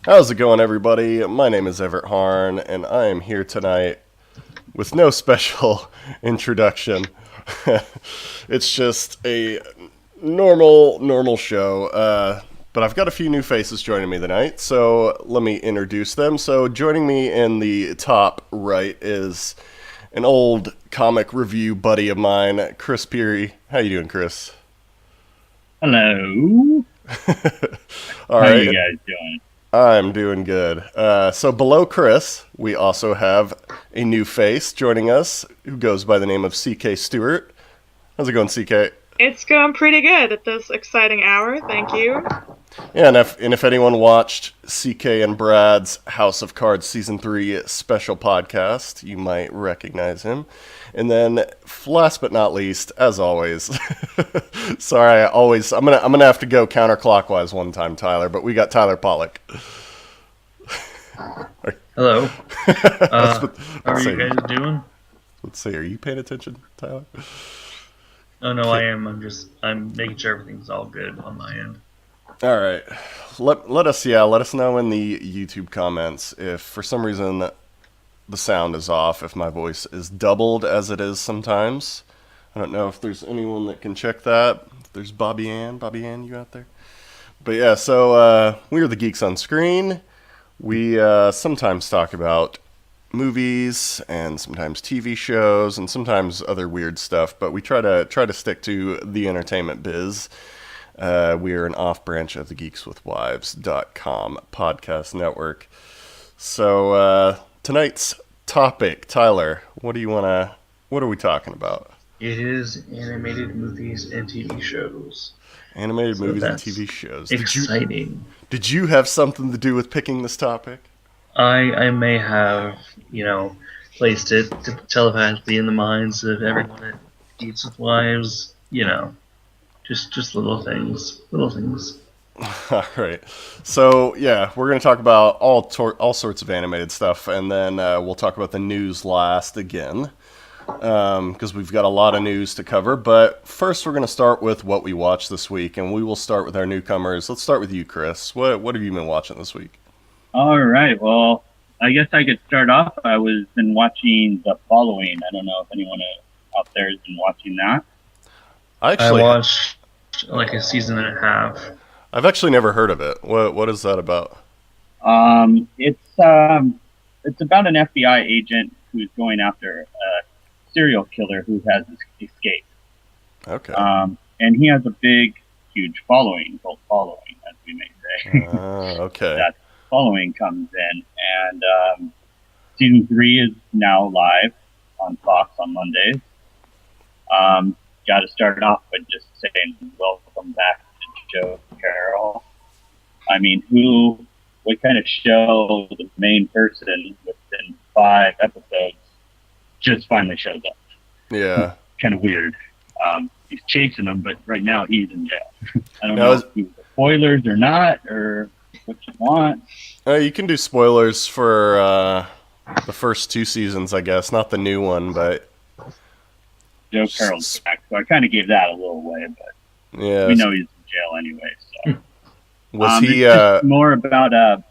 How's it going, everybody? My name is Everett Harn, and I am here tonight with no special introduction. It's just a normal show, but I've got a few new faces joining me tonight, so let me introduce them. So joining me in the top right is an old comic review buddy of mine, Chris Peary. How you doing, Chris? Hello. All How right. you guys doing? I'm doing good. So below Chris, we also have a new face joining us who goes by the name of CK Stewart. How's it going, CK? It's going pretty good at this exciting hour, thank you. Yeah, and if anyone watched CK and Brad's House of Cards Season 3 special podcast, you might recognize him. And then, last but not least, as always, sorry, I'm gonna have to go counterclockwise one time, Tyler. But we got Tyler Pollock. Hello. How are say, you guys doing? let's see. Are you paying attention, Tyler? Oh no, I am. I'm making sure everything's all good on my end. All right. Let us know in the YouTube comments if for some reason the sound is off, if my voice is doubled as it is sometimes. I don't know if there's anyone that can check that. If there's Bobby Ann, you out there? But yeah, so we are the Geeks on Screen. We sometimes talk about movies and sometimes TV shows and sometimes other weird stuff, but we try to stick to the entertainment biz. We are an off branch of the geekswithwives.com podcast network. So tonight's topic, Tyler, what are we talking about? It is animated movies and TV shows. Animated movies and TV shows. Exciting. Did you have something to do with picking this topic? I may have, placed it telepathically in the minds of everyone at Geeks with Wives, just little things. All right. So, yeah, we're going to talk about all sorts of animated stuff, and then we'll talk about the news last again, because we've got a lot of news to cover. But first, we're going to start with what we watched this week, and we will start with our newcomers. Let's start with you, Chris. What have you been watching this week? All right. Well, I guess I could start off. Been watching The Following. I don't know if anyone out there has been watching that. I watched like a season and a half. I've actually never heard of it. What is that about? It's about an FBI agent who's going after a serial killer who has escaped. Okay. And he has a huge following, cult following, as we may say. Okay. That following comes in, and season 3 is now live on Fox on Mondays. Got to start off by just saying welcome back to Joe Carroll. I mean, what kind of show the main person within 5 episodes just finally shows up? Yeah. Kind of weird. He's chasing them, but right now he's in jail. I don't know if he was spoilers or not, or what you want. You can do spoilers for the first 2 seasons, I guess. Not the new one, but Joe Carroll's back, so I kind of gave that a little away, but yeah, we know he's in jail anyway. So was he? It's just more about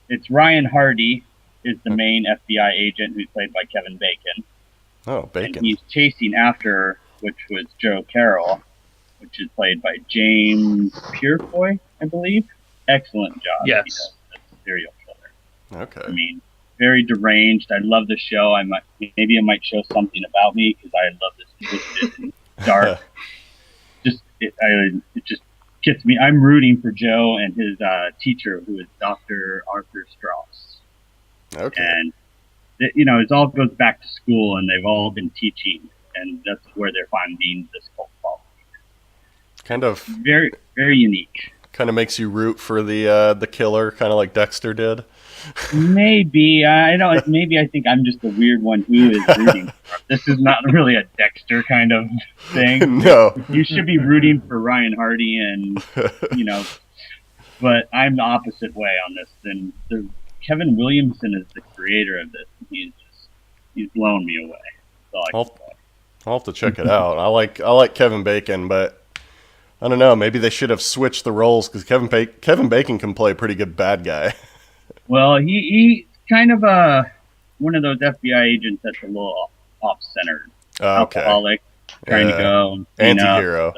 it's Ryan Hardy is the main FBI agent who's played by Kevin Bacon. Oh, Bacon. And he's chasing after, which was Joe Carroll, which is played by James Purefoy, I believe. Excellent job. Yes. He does as a serial killer. Okay. I mean, very deranged. I love the show. Maybe it might show something about me because I love this twisted and dark. It just gets me. I'm rooting for Joe and his teacher, who is Dr. Arthur Strauss. Okay. And it all goes back to school, and they've all been teaching, and that's where they're finding this cult following. Kind of Very, very unique. Kind of makes you root for the killer, kind of like Dexter did. Maybe I don't. Maybe I think I'm just the weird one who is rooting. This is not really a Dexter kind of thing. No, you should be rooting for Ryan Hardy, and but I'm the opposite way on this. And Kevin Williamson is the creator of this. He's blown me away. I'll have to check it out. I like Kevin Bacon, but I don't know. Maybe they should have switched the roles because Kevin Bacon can play a pretty good bad guy. Well, he's kind of one of those FBI agents that's a little off-centered, Okay. alcoholic, trying to go and clean up. Anti-hero.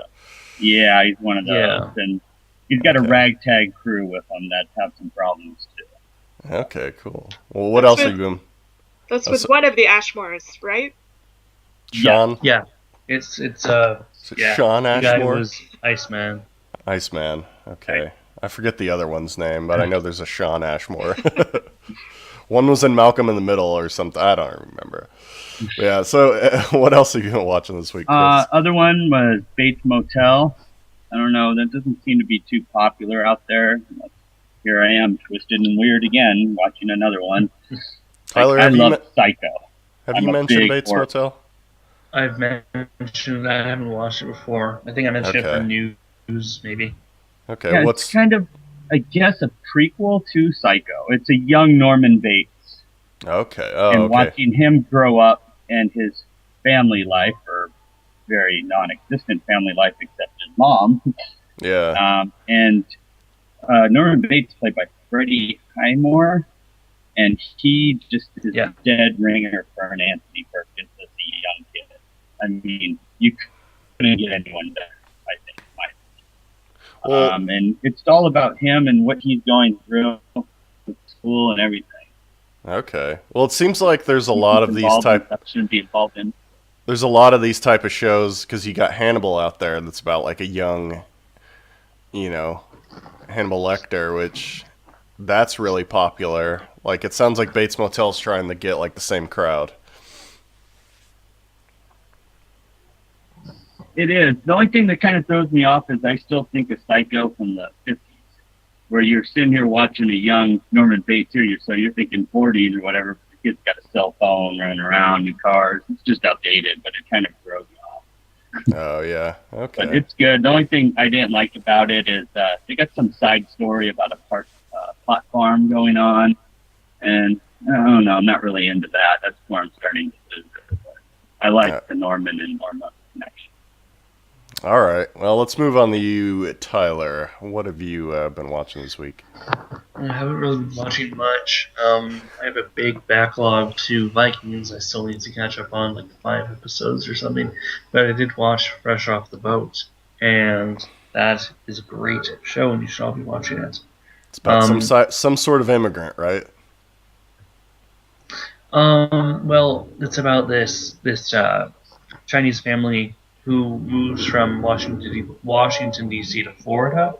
Yeah, he's one of those, Yeah. and he's got a Okay. ragtag crew with him that have some problems too. Okay, cool. Well, what else are you doing? That's That's- with one of the Ashmores, right? Sean? Yeah. It's Is it yeah. Sean the guy Ashmore? was Iceman. Iceman. Okay. I forget the other one's name, but I know there's a Sean Ashmore. One was in Malcolm in the Middle or something. I don't remember. Yeah, so what else are you watching this week, Chris? Other one was Bates Motel. I don't know, that doesn't seem to be too popular out there. Here I am, twisted and weird again, watching another one. Tyler, I have you, love Psycho. have I'm you a mentioned big Bates horror- Motel? I've mentioned I haven't watched it before. I think I mentioned it Okay. for news, maybe. Okay, Yeah, what's... it's kind of, I guess, a prequel to Psycho. It's a young Norman Bates. Okay, And okay. watching him grow up and his family life, or very non-existent family life except his mom. Yeah. And Norman Bates played by Freddie Highmore, and he just is Yeah. a dead ringer for an Anthony Perkins as a young kid. I mean, you couldn't get anyone better, I think. in my Well, opinion. And it's all about him and what he's going through with school and everything. okay. Well, it seems like there's a lot of these type... Shouldn't be involved in. There's a lot of these type of shows, because you got Hannibal out there that's about like a young, Hannibal Lecter, which that's really popular. Like, it sounds like Bates Motel's trying to get like the same crowd. It is. The only thing that kind of throws me off is I still think of Psycho from the 50s, where you're sitting here watching a young Norman Bates here, so you're thinking 40s or whatever. The kid's got a cell phone, running around, new cars. It's just outdated, but it kind of throws me off. Oh, yeah. But Okay. it's good. The only thing I didn't like about it is they got some side story about a pot farm going on, and I don't know, I'm not really into that. That's where I'm starting to lose it. But I like the Norman and Norma connection. All right. Well, let's move on to you, Tyler. What have you been watching this week? I haven't really been watching much. I have a big backlog to Vikings. I still need to catch up on like 5 episodes or something. But I did watch Fresh Off the Boat, and that is a great show, and you should all be watching it. It's about some sort of immigrant, right? Well, it's about this Chinese family who moves from Washington D.C. to Florida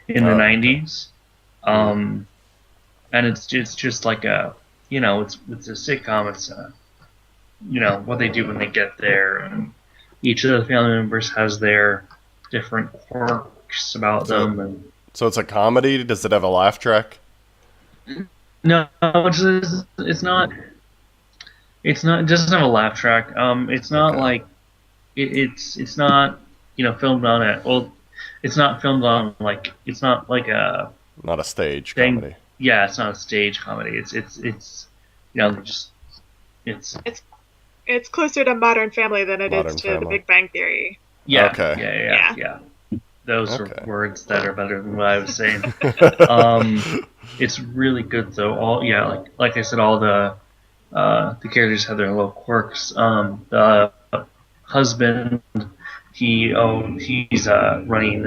in the Oh, 90s. And it's just like a, it's a sitcom. It's what they do when they get there, and each of the family members has their different quirks about them. And So it's a comedy? Does it have a laugh track? no, it's not. It doesn't have a laugh track. It's not Okay. like it's not filmed on it. Well, it's not filmed on it's not like a Not a stage thing. comedy. Yeah, it's not a stage comedy. It's It's closer to Modern Family than it Modern is to Family. The Big Bang Theory. yeah. Okay. Yeah. Those Okay. are words that are better than what I was saying. It's really good though. Like I said, all the characters have their little quirks. The husband, he's running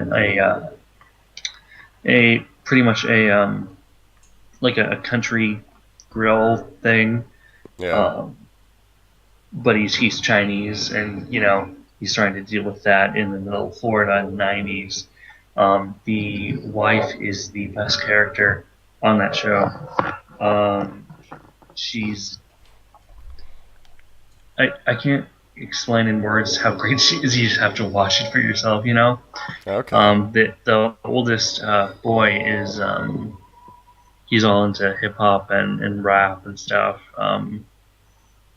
a pretty much a like a country grill thing. Yeah. But he's Chinese, and he's trying to deal with that in the middle of Florida in the 90s. The wife is the best character on that show. She's I can't explain in words how great she is. You just have to watch it for yourself, Okay. The oldest boy is he's all into hip hop and rap and stuff.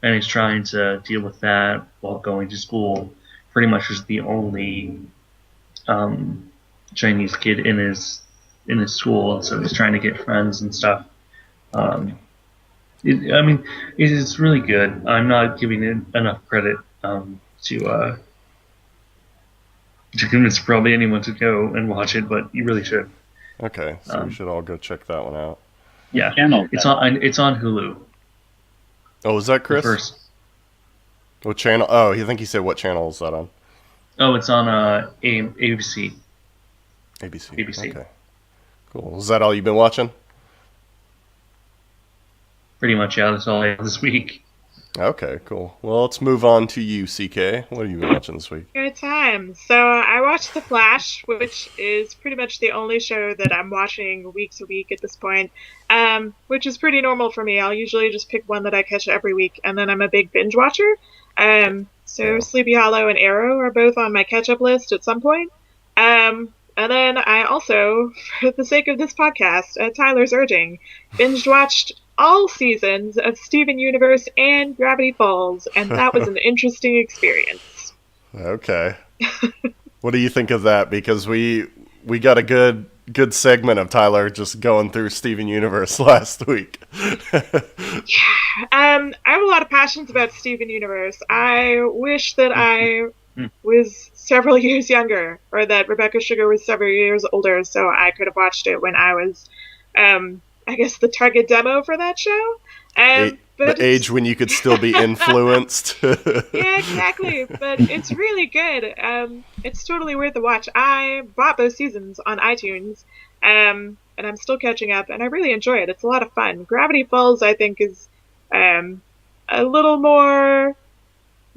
And he's trying to deal with that while going to school. Pretty much is the only Chinese kid in his school, and so he's trying to get friends and stuff. It's really good. I'm not giving it enough credit to convince anyone to go and watch it, but you really should. Okay. So we should all go check that one out. Yeah, channel is it's that? on Hulu. Oh, is that The Chris? first. What channel? Oh, I think he said what channel is that on? Oh, it's on ABC. ABC. ABC. Okay. Cool. Is that all you've been watching? Pretty much, yeah. That's all I have this week. Okay, cool. Well, let's move on to you, CK. What have you been watching this week? Good time. So I watched The Flash, which is pretty much the only show that I'm watching week to week at this point, which is pretty normal for me. I'll usually just pick one that I catch every week, and then I'm a big binge watcher. So Yeah. Sleepy Hollow and Arrow are both on my catch-up list at some point. And then I also, for the sake of this podcast, at Tyler's urging, binge watched all seasons of Steven Universe and Gravity Falls, and that was an interesting experience. Okay. What do you think of that? Because we got a good segment of Tyler just going through Steven Universe last week. I have a lot of passions about Steven Universe. I wish that I was several years younger, or that Rebecca Sugar was several years older, so I could have watched it when I was, I guess, the target demo for that show. The age when you could still be influenced. Yeah, exactly. But it's really good. It's totally worth the watch. I bought both seasons on iTunes, and I'm still catching up, and I really enjoy it. It's a lot of fun. Gravity Falls, I think, is a little more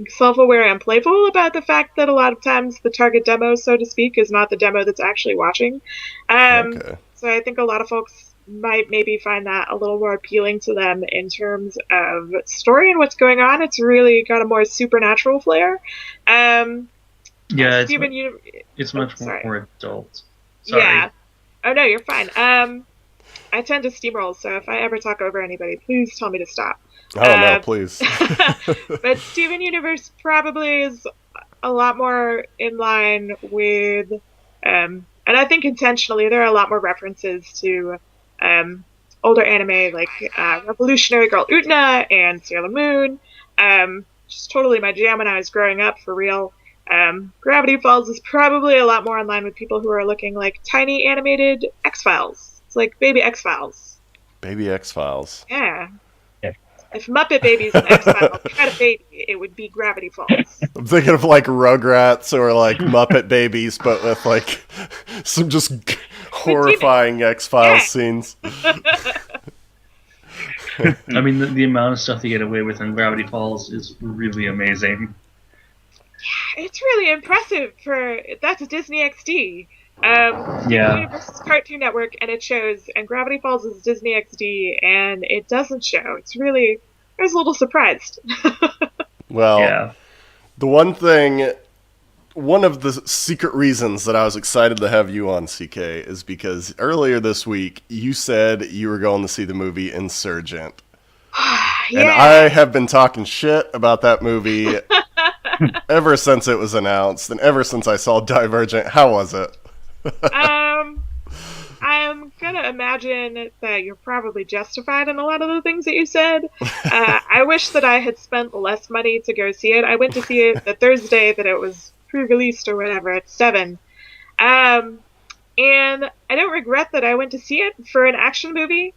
self-aware and playful about the fact that a lot of times the target demo, so to speak, is not the demo that's actually watching. Okay. So I think a lot of folks might maybe find that a little more appealing to them in terms of story and what's going on. It's really got a more supernatural flair. Yeah, it's much sorry. more adult. Sorry. Yeah. Oh no, you're fine. I tend to steamroll, so if I ever talk over anybody, please tell me to stop. Oh, no, please. But Steven Universe probably is a lot more in line with, and I think intentionally, there are a lot more references to older anime like Revolutionary Girl Utena and Sailor Moon. Just totally my jam when I was growing up, for real. Gravity Falls is probably a lot more in line with people who are looking like tiny animated X-Files. It's like Baby X-Files. Baby X-Files. Yeah. Yeah. If Muppet Babies and X-Files had a baby, it would be Gravity Falls. I'm thinking of like Rugrats or like Muppet Babies, but with like some just horrifying X-Files scenes. I mean, the amount of stuff they get away with in Gravity Falls is really amazing. It's really impressive that's Disney XD. Yeah. Universe's Cartoon Network, and it shows, and Gravity Falls is Disney XD, and it doesn't show. It's really, I was a little surprised. Well, Yeah. the one of the secret reasons that I was excited to have you on, CK, is because earlier this week you said you were going to see the movie Insurgent. Yeah. And I have been talking shit about that movie ever since it was announced, and ever since I saw Divergent. How was it? I'm gonna imagine that you're probably justified in a lot of the things that you said. I wish that I had spent less money to go see it. I went to see it the Thursday that it was pre-released or whatever at 7. And I don't regret that I went to see it for an action movie.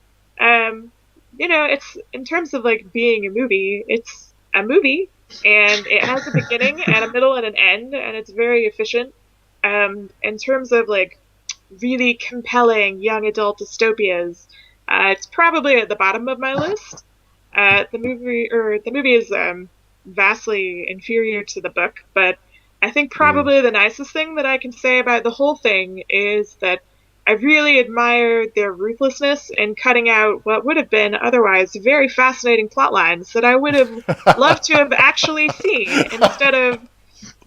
It's, in terms of like being a movie, it's a movie, and it has a beginning and a middle and an end, and it's very efficient. In terms of like really compelling young adult dystopias, it's probably at the bottom of my list. The movie is vastly inferior to the book, but I think probably the nicest thing that I can say about the whole thing is that I really admire their ruthlessness in cutting out what would have been otherwise very fascinating plot lines that I would have loved to have actually seen, instead of,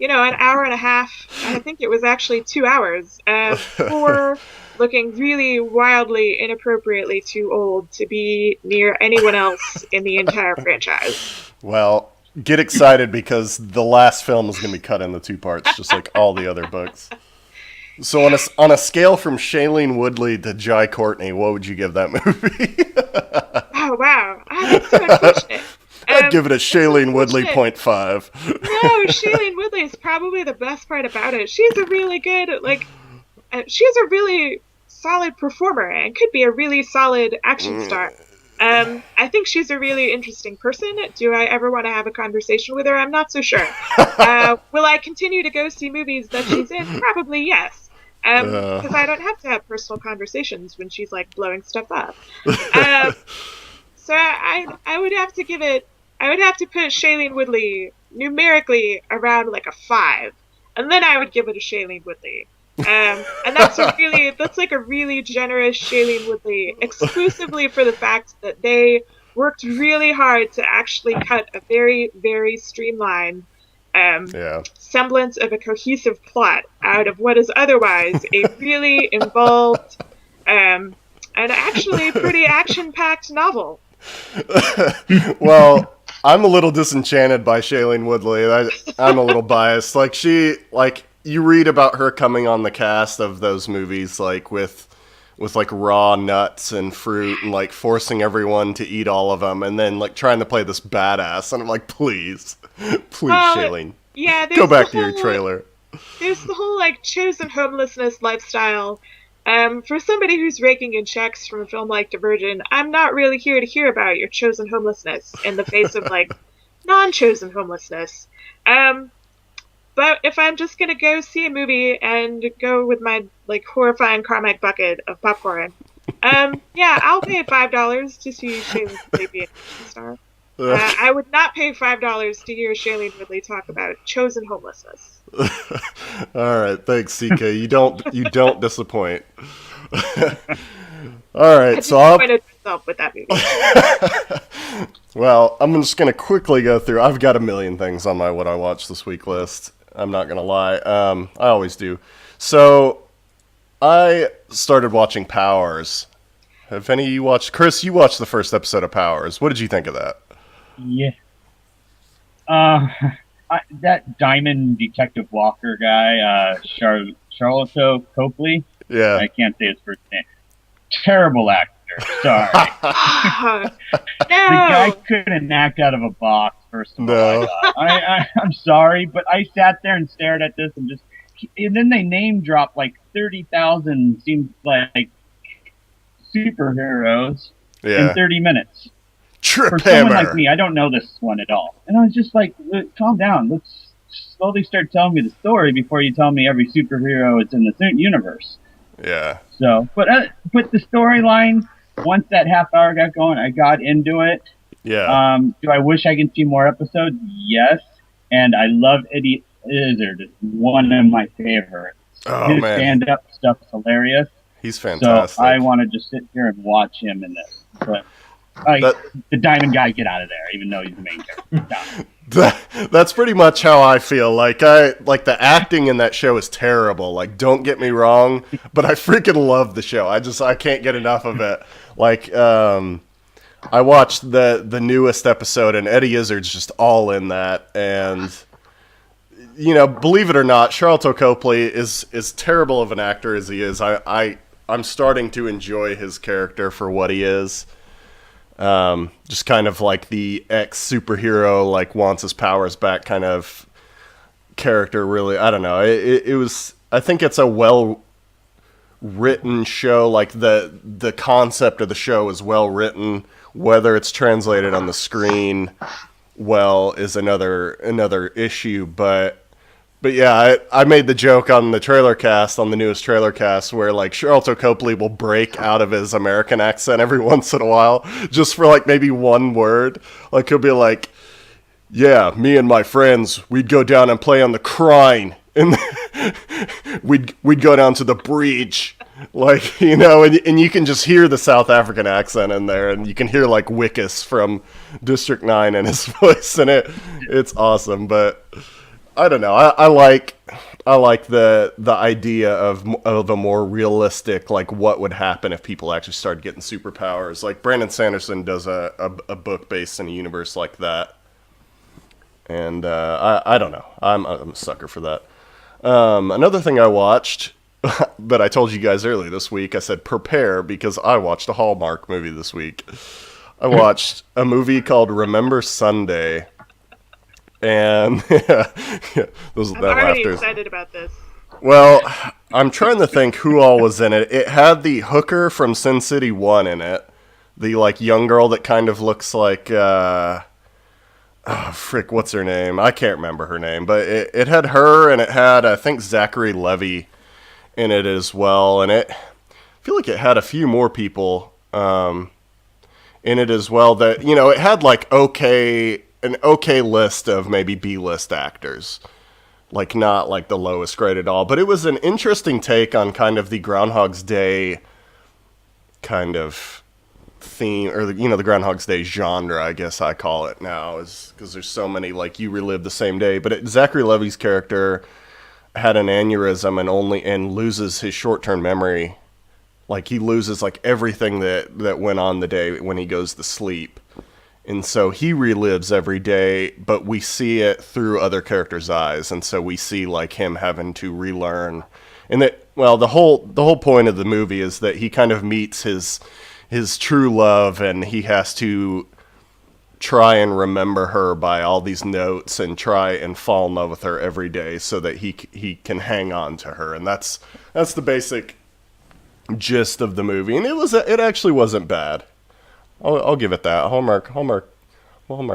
an hour and a half. I think it was actually 2 hours for looking really wildly, inappropriately too old to be near anyone else in the entire franchise. Well, get excited because the last film is going to be cut into 2 parts, just like all the other books. So on a scale from Shailene Woodley to Jai Courtney, what would you give that movie? Oh, wow. That's so unfortunate. I'd give it a Shailene Woodley 0.5. No, Shailene Woodley is probably the best part about it. She's a really good, she has a really solid performer and could be a really solid action star. I think she's a really interesting person. Do I ever want to have a conversation with her? I'm not so sure. Will I continue to go see movies that she's in? Probably yes. Because I don't have to have personal conversations when she's like blowing stuff up. So I would have to give it. I would have to put Shailene Woodley numerically around like a 5, and then I would give it a Shailene Woodley. And that's like a really generous Shailene Woodley, exclusively for the fact that they worked really hard to actually cut a very, very streamlined semblance of a cohesive plot out of what is otherwise a really involved and actually pretty action-packed novel. Well, I'm a little disenchanted by Shailene Woodley. I'm a little biased. You read about her coming on the cast of those movies, like with like raw nuts and fruit, and like forcing everyone to eat all of them, and then like trying to play this badass. And I'm like, please, Shailene, go back to your trailer. There's the whole like chosen homelessness lifestyle. For somebody who's raking in checks from a film like Divergent, I'm not really here to hear about your chosen homelessness in the face of like non-chosen homelessness. But if I'm just gonna go see a movie and go with my like horrifying Carmack bucket of popcorn, I'll pay $5 to see Shailene Woodley be an action star. I would not pay $5 to hear Shailene Woodley talk about chosen homelessness. All right, thanks, CK. You don't disappoint. All right, so I'll disappointed myself with that movie. Well, I'm just gonna quickly go through. I've got a million things on my what I watched this week list. I'm not gonna lie. I always do. So I started watching Powers. Have any of you watched? Chris, you watched the first episode of Powers. What did you think of that? Yeah. That Diamond Detective Walker guy, Charlotte Copley. Yeah. I can't say his first name. Terrible actor. Sorry. No. The guy couldn't act out of a box, first of all. I'm sorry, but I sat there and stared at this and then they name dropped like 30,000 seems like superheroes in 30 minutes. For someone like me, I don't know this one at all. And I was just like, calm down. Let's slowly start telling me the story before you tell me every superhero is in the universe. Yeah. So, but the storyline, once that half hour got going, I got into it. Yeah. Do I wish I could see more episodes? Yes. And I love Eddie Izzard. It's one of my favorites. Oh, His man. stand-up stuff's hilarious. He's fantastic. So I want to just sit here and watch him in this. But the Diamond guy, get out of there, even though he's the main character. That's pretty much how I feel. Like the acting in that show is terrible. Like, don't get me wrong, but I freaking love the show. I can't get enough of it. Like, I watched the newest episode, and Eddie Izzard's just all in that. And believe it or not, Charlotte Copley is terrible of an actor as he is. I'm starting to enjoy his character for what he is. Just kind of like the ex-superhero, like wants his powers back kind of character, really. I don't know. It was, I think it's a well-written show. Like the concept of the show is well-written. Whether it's translated on the screen well is another issue, but yeah, I made the joke on the trailer cast, on the newest trailer cast, where like Charlotte Copley will break out of his American accent every once in a while, just for like maybe one word. Like he'll be like, "Yeah, me and my friends, we'd go down and play on the Crine, and we'd go down to the breach." Like, and you can just hear the South African accent in there, and you can hear like Wickus from District 9 in his voice, and it's awesome. But I don't know. I like the idea of a more realistic, like what would happen if people actually started getting superpowers. Like Brandon Sanderson does a book based in a universe like that, and I don't know. I'm a sucker for that. Another thing I watched that I told you guys earlier this week, I said prepare because I watched a Hallmark movie this week. I watched a movie called Remember Sunday. And I'm already excited about this. Well, I'm trying to think who all was in it. It had the hooker from Sin City 1 in it. The, like, young girl that kind of looks like, what's her name? I can't remember her name. But it had her, and it had, I think, Zachary Levi in it as well. And I feel like it had a few more people in it as well. That, you know, it had, like, an okay list of maybe B-list actors. Like, not, like, the lowest grade at all. But it was an interesting take on kind of the Groundhog's Day kind of theme, or, the Groundhog's Day genre, I guess I call it now, is because there's so many, like, you relive the same day. But Zachary Levi's character had an aneurysm and loses his short-term memory. Like, he loses, like, everything that went on the day when he goes to sleep. And so he relives every day, but we see it through other characters' eyes. And so we see, like, him having to relearn. And the whole point of the movie is that he kind of meets his true love, and he has to try and remember her by all these notes and try and fall in love with her every day so that he can hang on to her. And that's the basic gist of the movie. And it actually wasn't bad. I'll give it that. Hallmark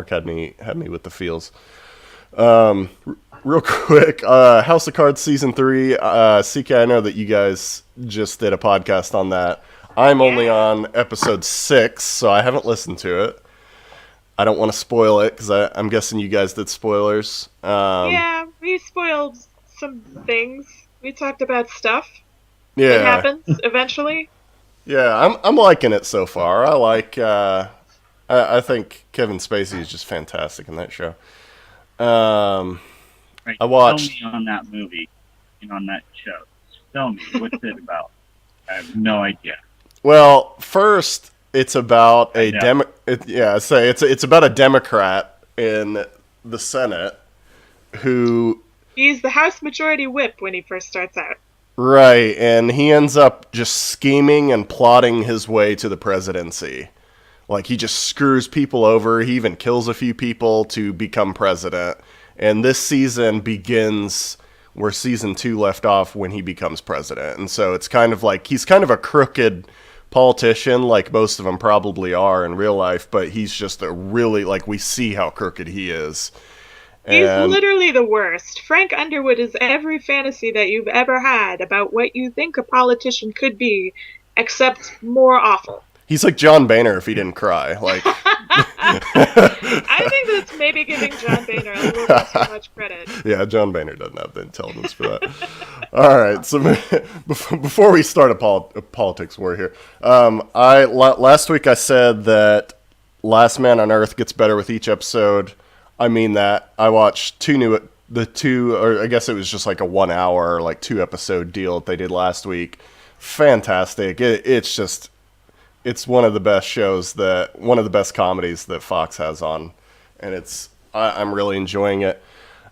had me with the feels. Real quick, House of Cards Season 3. CK, I know that you guys just did a podcast on that. I'm only on episode 6, so I haven't listened to it. I don't want to spoil it, because I'm guessing you guys did spoilers. Yeah, we spoiled some things. We talked about stuff. Yeah. It happens, eventually. Yeah, I'm liking it so far. I think Kevin Spacey is just fantastic in that show. Right, I watched. Tell me on that movie and on that show. Tell me, what's it about? I have no idea. Well, first, it's about it's about a Democrat in the Senate who. He's the House Majority Whip when he first starts out. Right, and he ends up just scheming and plotting his way to the presidency. Like, he just screws people over. He even kills a few people to become president. And this season begins where season 2 left off when he becomes president. And so it's kind of like, he's kind of a crooked politician, like most of them probably are in real life, but he's just a really, like, we see how crooked he is. He's literally the worst. Frank Underwood is every fantasy that you've ever had about what you think a politician could be, except more awful. He's like John Boehner if he didn't cry. Like, I think that's maybe giving John Boehner a little bit too much credit. Yeah, John Boehner doesn't have the intelligence for that. All right, so before we start a politics war here, last week I said that Last Man on Earth gets better with each episode. I mean that. I watched or I guess it was just like a 1 hour, like 2 episode deal that they did last week. Fantastic. It's one of the best shows one of the best comedies that Fox has on, and I'm really enjoying it.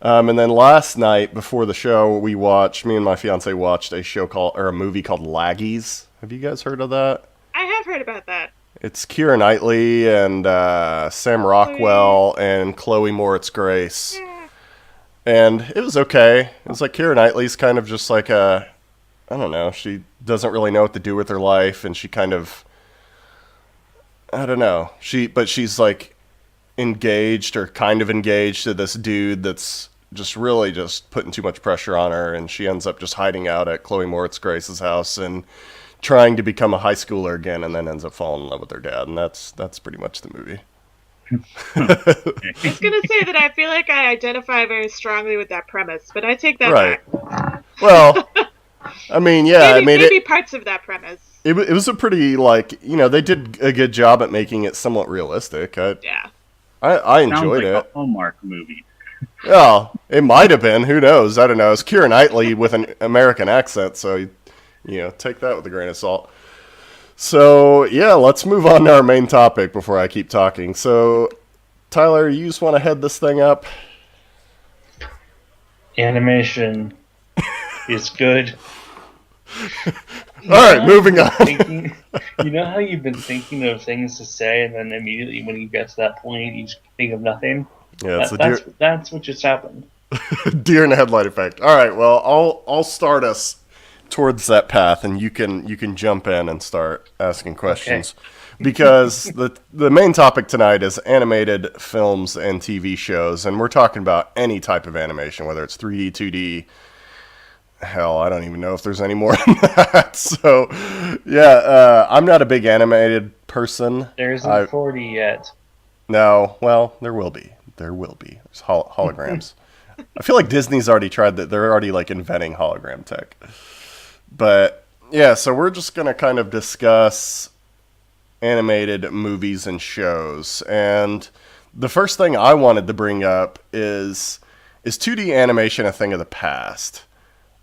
And then last night before the show, me and my fiance watched a movie called Laggies. Have you guys heard of that? I have heard about that. It's Keira Knightley and Sam Rockwell and Chloe Moritz Grace. Yeah. And it was okay. It was like Keira Knightley's kind of just like I don't know, she doesn't really know what to do with her life, and she kind of, I don't know, she's like engaged or kind of engaged to this dude that's just really just putting too much pressure on her, and she ends up just hiding out at Chloe Moritz Grace's house and trying to become a high schooler again, and then ends up falling in love with her dad, and that's pretty much the movie. I was going to say that I feel like I identify very strongly with that premise, but I take that back. Well, I mean, yeah, maybe parts of that premise. It was a pretty, like, they did a good job at making it somewhat realistic. I enjoyed it. Sounds like a Hallmark movie. Well, it might have been. Who knows? I don't know. It's Keira Knightley with an American accent, so take that with a grain of salt. So, yeah, let's move on to our main topic before I keep talking. So, Tyler, you just want to head this thing up? Animation is good. All right, moving on. You know how you've been thinking of things to say, and then immediately when you get to that point, you just think of nothing? Yeah, That's what just happened. Deer in the headlight effect. All right, well, I'll start us towards that path, and you can jump in and start asking questions. Okay. Because the main topic tonight is animated films and TV shows, and we're talking about any type of animation, whether it's 3D, 2D. Hell, I don't even know if there's any more than that. So, yeah, I'm not a big animated person. There isn't 40 yet. No, well, there will be. There will be. There's holograms. I feel like Disney's already tried that. They're already like inventing hologram tech. But yeah, so we're just going to kind of discuss animated movies and shows. And the first thing I wanted to bring up is 2D animation a thing of the past?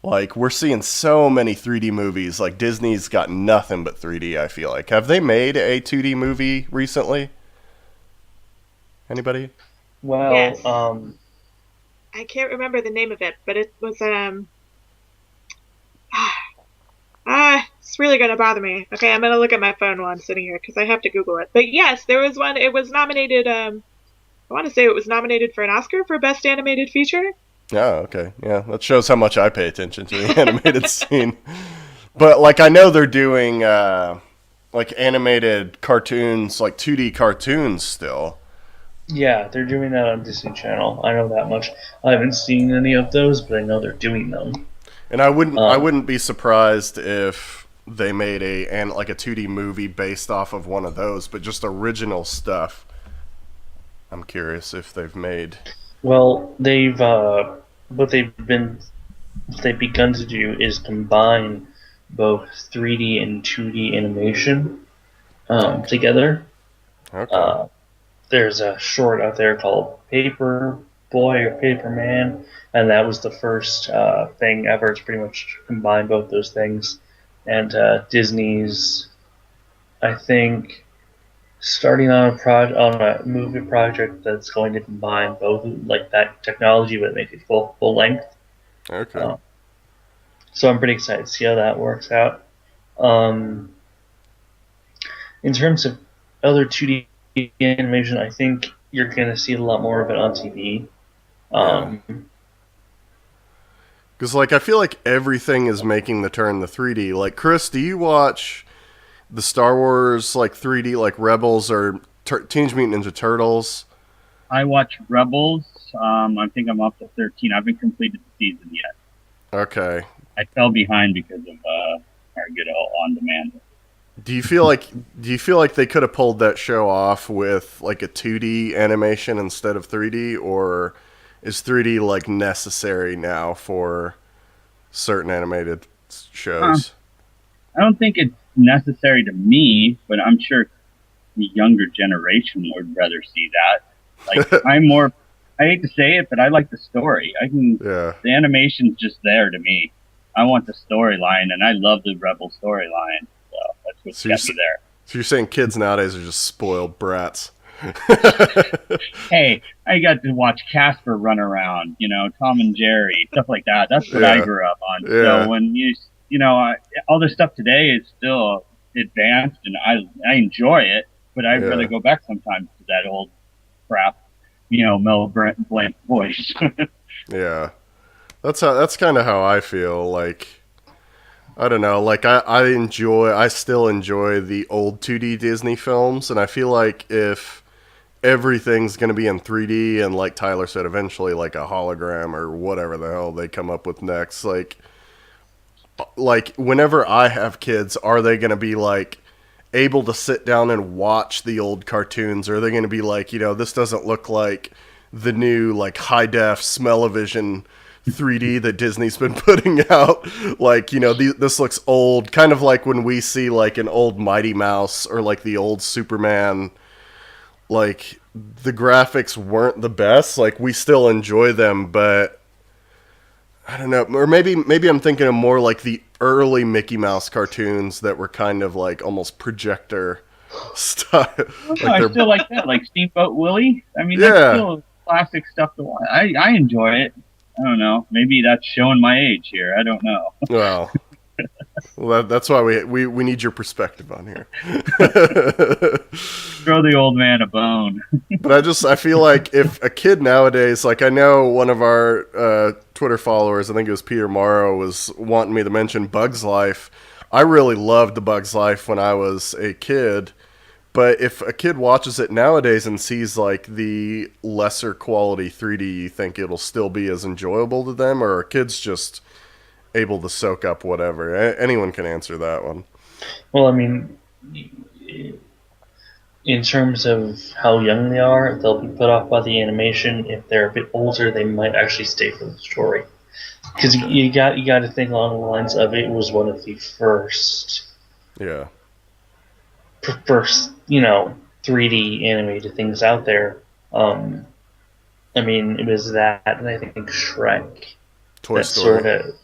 Like, we're seeing so many 3D movies. Like, Disney's got nothing but 3D, I feel like. Have they made a 2D movie recently? Anybody? Well, yes. I can't remember the name of it, but it was it's really gonna bother me. Okay, I'm gonna look at my phone while I'm sitting here because I have to Google it. But yes, there was one. It was nominated. I want to say it was nominated for an Oscar for Best Animated Feature. Oh, okay, yeah, that shows how much I pay attention to the animated scene. But like, I know they're doing like animated cartoons, like 2D cartoons still. Yeah, they're doing that on Disney Channel. I know that much. I haven't seen any of those, but I know they're doing them. And I wouldn't be surprised if they made like a 2D movie based off of one of those, but just original stuff. I'm curious if they've made. Well, what they've begun to do is combine both 3D and 2D animation together. Okay. There's a short out there called Paper Boy or Paper Man, and that was the first thing ever to pretty much combine both those things. And Disney's, I think, starting on a movie project that's going to combine both like that technology but make it full length. Okay. So I'm pretty excited to see how that works out. In terms of other 2D animation, I think you're going to see a lot more of it on TV. Because like, I feel like everything is making the turn to 3D. Like, Chris, do you watch the Star Wars like 3D, like Rebels or Teenage Mutant Ninja Turtles? I watch Rebels. I think I'm up to 13. I haven't completed the season yet. Okay. I fell behind because of our good old on-demand. Do you feel like they could have pulled that show off with like a 2D animation instead of 3D, or is 3D like necessary now for certain animated shows? I don't think it's necessary to me, but I'm sure the younger generation would rather see that. Like, I hate to say it, but I like the story. The animation's just there to me. I want the storyline, and I love the Rebel storyline. So that's what's kept me there. So you're saying kids nowadays are just spoiled brats? Hey, I got to watch Casper run around, Tom and Jerry, stuff like that. That's what I grew up on. Yeah. So when all the stuff today is still advanced, and I enjoy it, but I'd rather go back sometimes to that old crap, Mel Blanc voice. Yeah, that's kind of how I feel. Like, I don't know. Like, I still enjoy the old 2D Disney films, and I feel like if everything's going to be in 3D and, like Tyler said, eventually like a hologram or whatever the hell they come up with next, like whenever I have kids, are they going to be like able to sit down and watch the old cartoons, or are they going to be like, this doesn't look like the new like high def smell-o-vision 3D that Disney's been putting out? Like, this looks old, kind of like when we see like an old Mighty Mouse or like the old Superman. Like, the graphics weren't the best. Like, we still enjoy them, but I don't know. Or maybe I'm thinking of more like the early Mickey Mouse cartoons that were kind of like almost projector style. I still like that, like Steamboat Willie. I mean, that's still classic stuff to watch. I enjoy it. I don't know. Maybe that's showing my age here. I don't know. Well, Well, that's why we need your perspective on here. Throw the old man a bone. But I feel like if a kid nowadays, like I know one of our Twitter followers, I think it was Peter Morrow, was wanting me to mention Bug's Life. I really loved the Bug's Life when I was a kid. But if a kid watches it nowadays and sees like the lesser quality 3D, you think it'll still be as enjoyable to them, or are kids just able to soak up whatever? Anyone can answer that one. Well, I mean, in terms of how young they are, they'll be put off by the animation. If they're a bit older, they might actually stay for the story. Because you got to think along the lines of it was one of the first, Yeah. 3D animated things out there. I mean, it was that, and I think Shrek. Toy Story. Sort of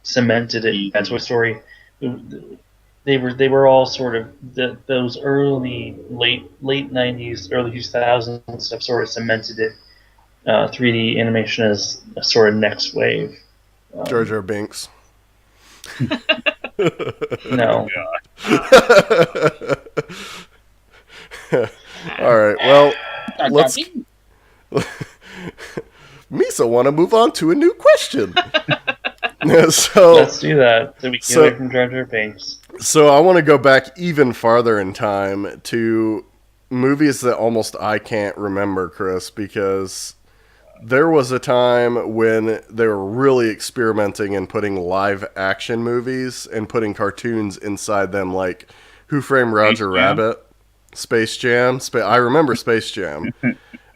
cemented it. That Toy Story. They were all sort of those early late 90s, early 2000s stuff sort of cemented it. 3D animation as a sort of next wave. Jar Jar Binks. No. All right. Well, let's. Misa want to move on to a new question. So let's do that. So we get away from Jar Jar Binks. So I want to go back even farther in time to movies that almost I can't remember, Chris, because there was a time when they were really experimenting and putting live action movies and putting cartoons inside them, like Who Framed Roger Rabbit, Space Jam. I remember Space Jam.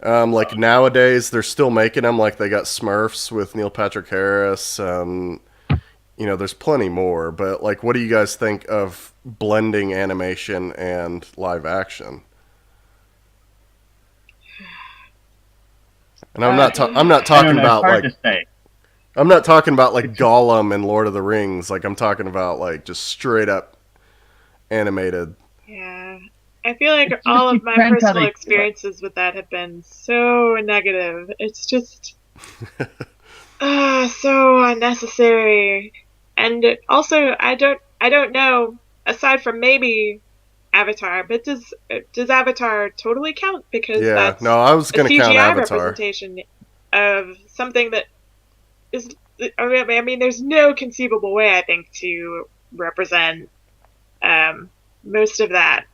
Like nowadays, they're still making them. Like they got Smurfs with Neil Patrick Harris. There's plenty more. But like, what do you guys think of blending animation and live action? And I'm not talking about like I'm not talking about like Gollum and Lord of the Rings. Like I'm talking about like just straight up animated. Yeah. I feel like all of my personal experiences with that have been so negative. It's just so unnecessary. And also, I don't know, aside from maybe Avatar, but does Avatar totally count? Because that's I was going to count Avatar. Representation of something that is. I mean, there's no conceivable way, I think, to represent most of that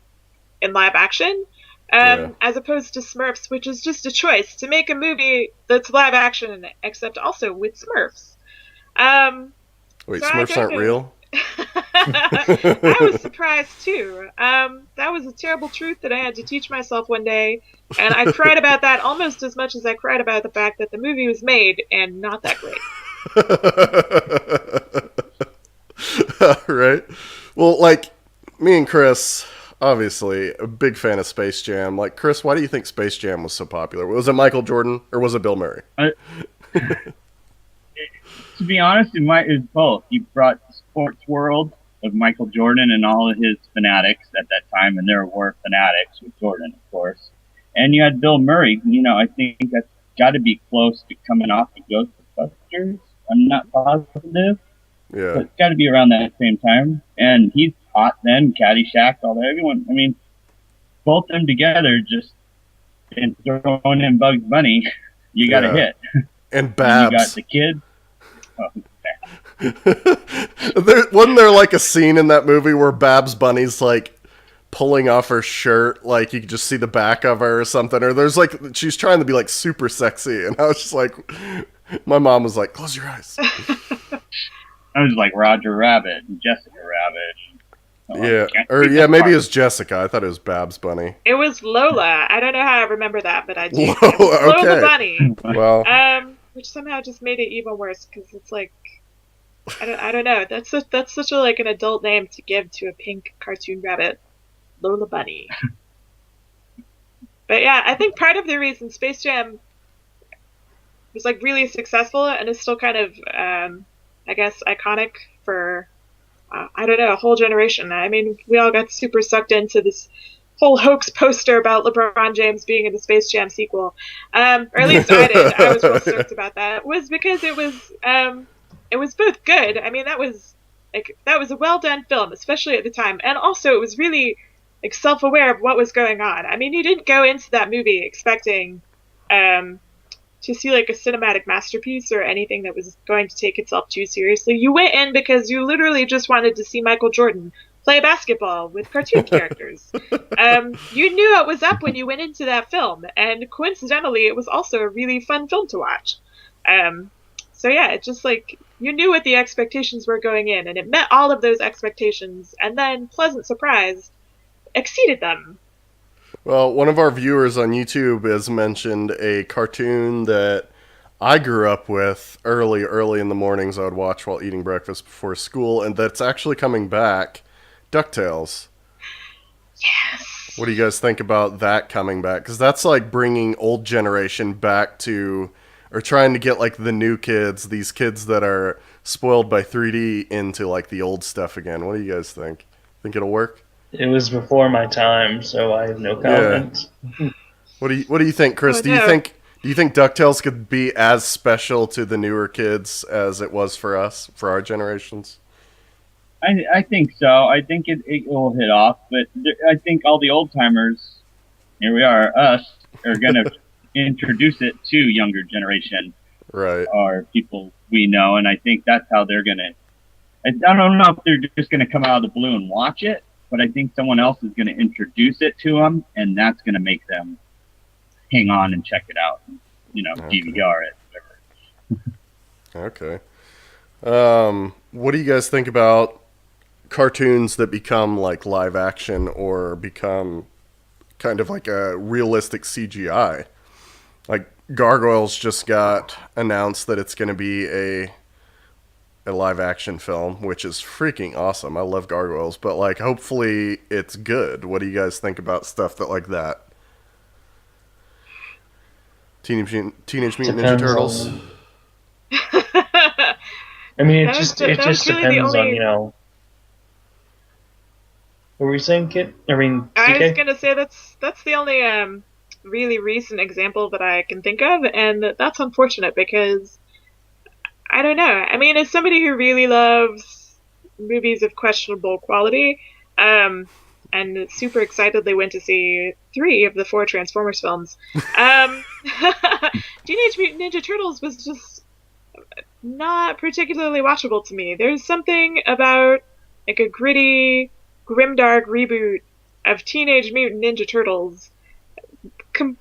in live action, as opposed to Smurfs, which is just a choice to make a movie that's live action, except also with Smurfs. Wait, so Smurfs aren't real? I was surprised too. That was a terrible truth that I had to teach myself one day, and I cried about that almost as much as I cried about the fact that the movie was made and not that great. Right. Well, like me and Chris, obviously a big fan of Space Jam. Like, Chris, why do you think Space Jam was so popular? Was it Michael Jordan or was it Bill Murray? To be honest, it was both. He brought the sports world of Michael Jordan and all of his fanatics at that time, and there were fanatics with Jordan, of course. And you had Bill Murray. I think that's got to be close to coming off of Ghostbusters. I'm not positive. Yeah. But it's got to be around that same time. And he's hot then, Caddyshack, all that. Everyone, I mean, both them together just, and throwing in Bugs Bunny, you got a hit. And Babs. And you got the kids. Wasn't there like a scene in that movie where Babs Bunny's like pulling off her shirt, like you could just see the back of her or something, or there's like she's trying to be like super sexy, and I was just like, my mom was like, close your eyes. I was like Roger Rabbit and Jessica Rabbit. Maybe it was Jessica. I thought it was Babs Bunny. It was Lola. I don't know how I remember that, but I do. Lola Bunny. Well, which somehow just made it even worse because it's like, I don't know. That's such a like an adult name to give to a pink cartoon rabbit, Lola Bunny. But yeah, I think part of the reason Space Jam was like really successful and is still kind of, I guess, iconic for, I don't know, a whole generation. I mean, we all got super sucked into this whole hoax poster about LeBron James being in the Space Jam sequel, or at least I did. I was real stoked about that. Was because it was both good. I mean, that was like that was a well done film, especially at the time, and also it was really like self aware of what was going on. I mean, you didn't go into that movie expecting to see like a cinematic masterpiece or anything that was going to take itself too seriously. You went in because you literally just wanted to see Michael Jordan play basketball with cartoon characters. You knew what was up when you went into that film, and coincidentally, it was also a really fun film to watch. So yeah, it just like you knew what the expectations were going in, and it met all of those expectations, and then pleasant surprise exceeded them. Well, one of our viewers on YouTube has mentioned a cartoon that I grew up with early in the mornings. I would watch while eating breakfast before school, and that's actually coming back, DuckTales. Yes. What do you guys think about that coming back? Because that's like bringing old generation back to, or trying to get like the new kids, these kids that are spoiled by 3D, into like the old stuff again. What do you guys think? Think it'll work? It was before my time, so I have no comment. Yeah. What do you think, Chris? Oh, Do you no. think DuckTales could be as special to the newer kids as it was for us, for our generations? I think so. I think it will hit off, but I think all the old timers, here we are, us, are going to introduce it to younger generation, Right. or people we know, and I think that's how they're going to. I don't know if they're just going to come out of the blue and watch it, but I think someone else is going to introduce it to them, and that's going to make them hang on and check it out. Okay. DVR it, whatever. Okay. What do you guys think about cartoons that become like live action or become kind of like a realistic CGI? Like Gargoyles just got announced that it's going to be a live action film, which is freaking awesome. I love Gargoyles, but like hopefully it's good. What do you guys think about stuff that like that? Teenage Mutant Ninja Depends Turtles. on- I mean, it That was just the- it that just was really the depends on only- What were you saying, Kit? I mean, I was TK? gonna say that's the only really recent example that I can think of, and that's unfortunate because I don't know. I mean, as somebody who really loves movies of questionable quality, and super excitedly went to see 3 of the 4 Transformers films, Teenage Mutant Ninja Turtles was just not particularly watchable to me. There's something about like a gritty, grimdark reboot of Teenage Mutant Ninja Turtles,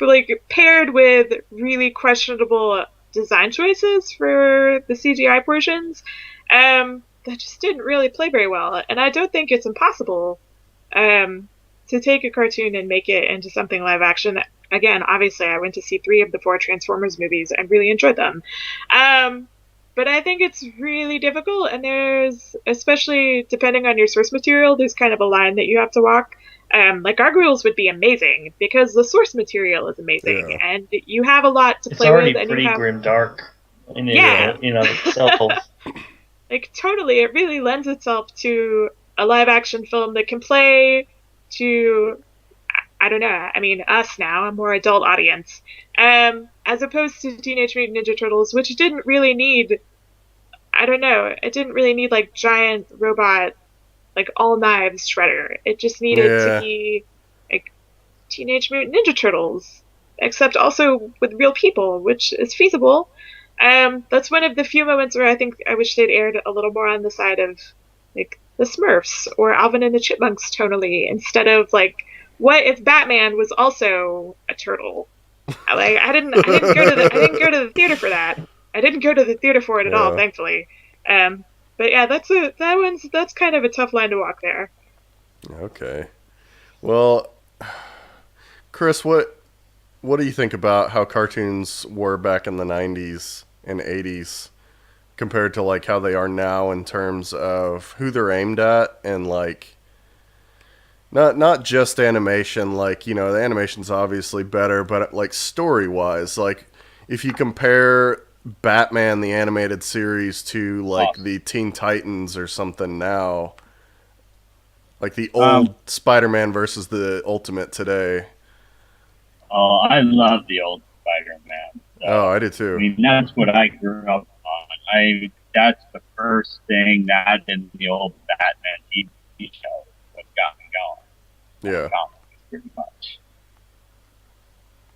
like paired with really questionable design choices for the CGI portions, that just didn't really play very well. And I don't think it's impossible to take a cartoon and make it into something live action. Again, obviously, I went to see 3 of the 4 Transformers movies and really enjoyed them. But I think it's really difficult, and there's, especially depending on your source material, there's kind of a line that you have to walk. Like Gargoyles would be amazing because the source material is amazing, Yeah. and you have a lot to It's play already with. And pretty you have, grim dark in Yeah. itself. like totally, it really lends itself to a live action film that can play to, I don't know, I mean us now, a more adult audience, as opposed to Teenage Mutant Ninja Turtles, which didn't really need, I don't know, it didn't really need like giant robot, like all knives Shredder. It just needed Yeah. to be like Teenage Mutant Ninja Turtles, except also with real people, which is feasible. That's one of the few moments where I think I wish they'd aired a little more on the side of like the Smurfs or Alvin and the Chipmunks tonally, instead of like, what if Batman was also a turtle? Like I didn't go to the theater for that. I didn't go to the theater for it at all, Yeah. thankfully. But yeah, that's kind of a tough line to walk there. Okay. Well, Chris, what do you think about how cartoons were back in the 90s and 80s compared to like how they are now in terms of who they're aimed at, and like not just animation, like, the animation's obviously better, but like story-wise, like if you compare Batman the animated series to like the Teen Titans or something now, like the old Spider-Man versus the Ultimate today. Oh, I love the old Spider-Man. Oh, I did I too. mean, that's what I grew up on. that's the first thing that in the old Batman TV show what got me going. Yeah. Comics, pretty much.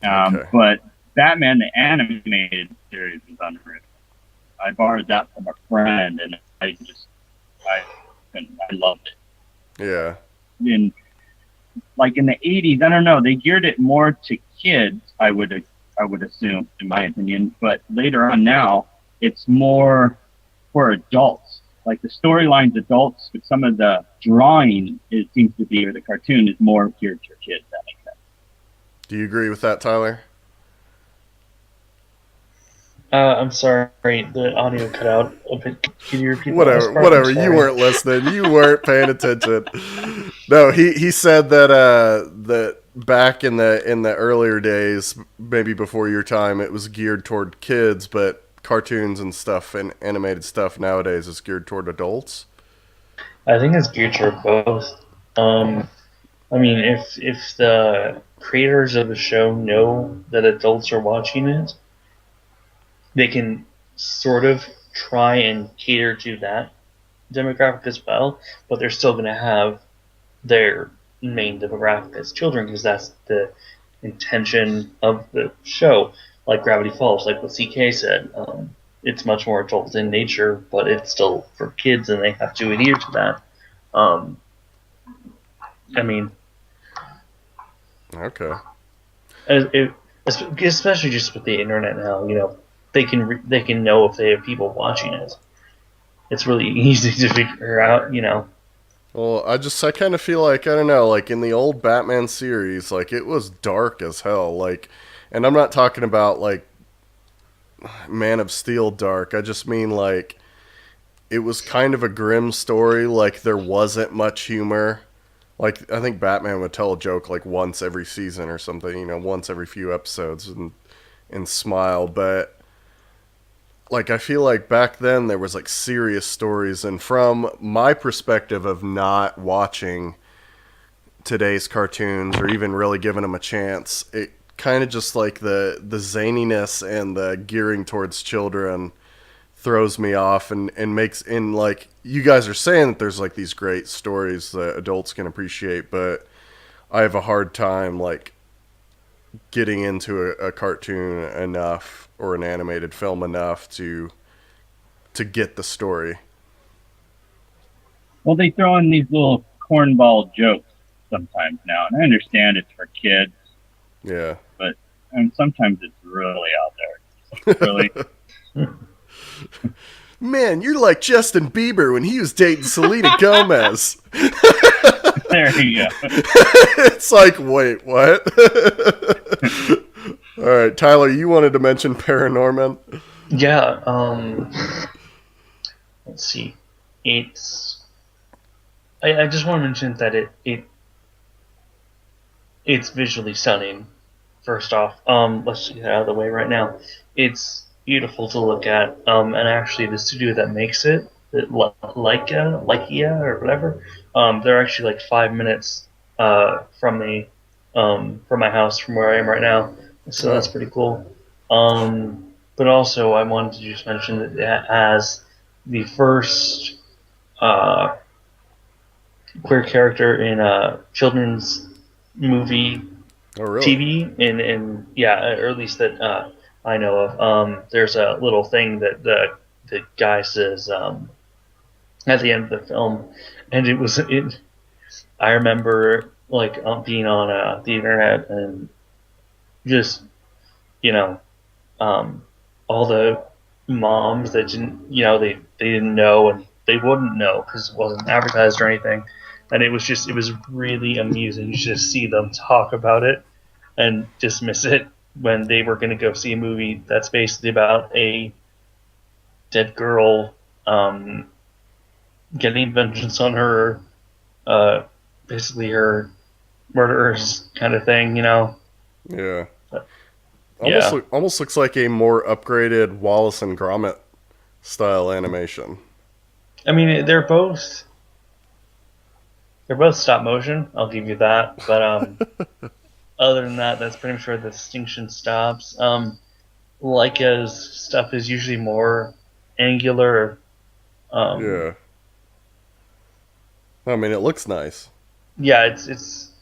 Okay. But Batman the animated series is unreal. I borrowed that from a friend, and I loved it. Yeah. In like in the 80s, I don't know, they geared it more to kids, I would assume, in my opinion. But later on now, it's more for adults. Like the storyline's adults, but some of the drawing seems to be, or the cartoon is more geared to kids. That makes sense. Do you agree with that, Tyler? I'm sorry, the audio cut out a bit. Can you repeat Whatever. that? You weren't listening. You weren't paying attention. No, he said that that back in the earlier days, maybe before your time, it was geared toward kids, but cartoons and stuff and animated stuff nowadays is geared toward adults. I think it's geared toward both. I mean, if the creators of the show know that adults are watching it, they can sort of try and cater to that demographic as well, but they're still going to have their main demographic as children, because that's the intention of the show. Like Gravity Falls, like what CK said, it's much more adult in nature, but it's still for kids, and they have to adhere to that. I mean, Okay. Especially just with the internet now, you know, they can know if they have people watching it. It's really easy to figure out, you know. Well, I kind of feel like, I don't know, like in the old Batman series, like it was dark as hell. Like, and I'm not talking about like Man of Steel dark. I just mean like it was kind of a grim story. Like there wasn't much humor. Like I think Batman would tell a joke like once every season or something, you know, once every few episodes and smile. But like I feel like back then there was like serious stories, and from my perspective of not watching today's cartoons or even really giving them a chance, it kind of just like the zaniness and the gearing towards children throws me off and makes, in like you guys are saying that there's like these great stories that adults can appreciate, but I have a hard time like getting into a cartoon enough or an animated film enough to get the story. Well, they throw in these little cornball jokes sometimes now, and I understand it's for kids. Yeah. But sometimes it's really out there. Really. Man, you're like Justin Bieber when he was dating Selena Gomez. There you go. It's like, wait, what? All right, Tyler, you wanted to mention Paranorman? Yeah, let's see. I just want to mention that it's visually stunning. First off, let's get that out of the way right now. It's beautiful to look at, and actually the studio that makes it, Leica or whatever, they're actually like 5 minutes from my house, from where I am right now. So that's pretty cool. But also, I wanted to just mention that it has the first queer character in a children's movie, Oh, really? TV, and yeah, or at least that I know of. There's a little thing that the guy says at the end of the film, and I remember like being on the internet and just, you know, all the moms that didn't, you know, they didn't know, and they wouldn't know because it wasn't advertised or anything. And it was really amusing to just see them talk about it and dismiss it when they were going to go see a movie that's basically about a dead girl getting vengeance on her, basically her murderers kind of thing, you know? Yeah. Yeah. Almost looks like a more upgraded Wallace and Gromit style animation. I mean, they're both stop motion, I'll give you that. But other than that, that's pretty much where the distinction stops. Leica's stuff is usually more angular, Yeah. I mean, it looks nice. Yeah, it's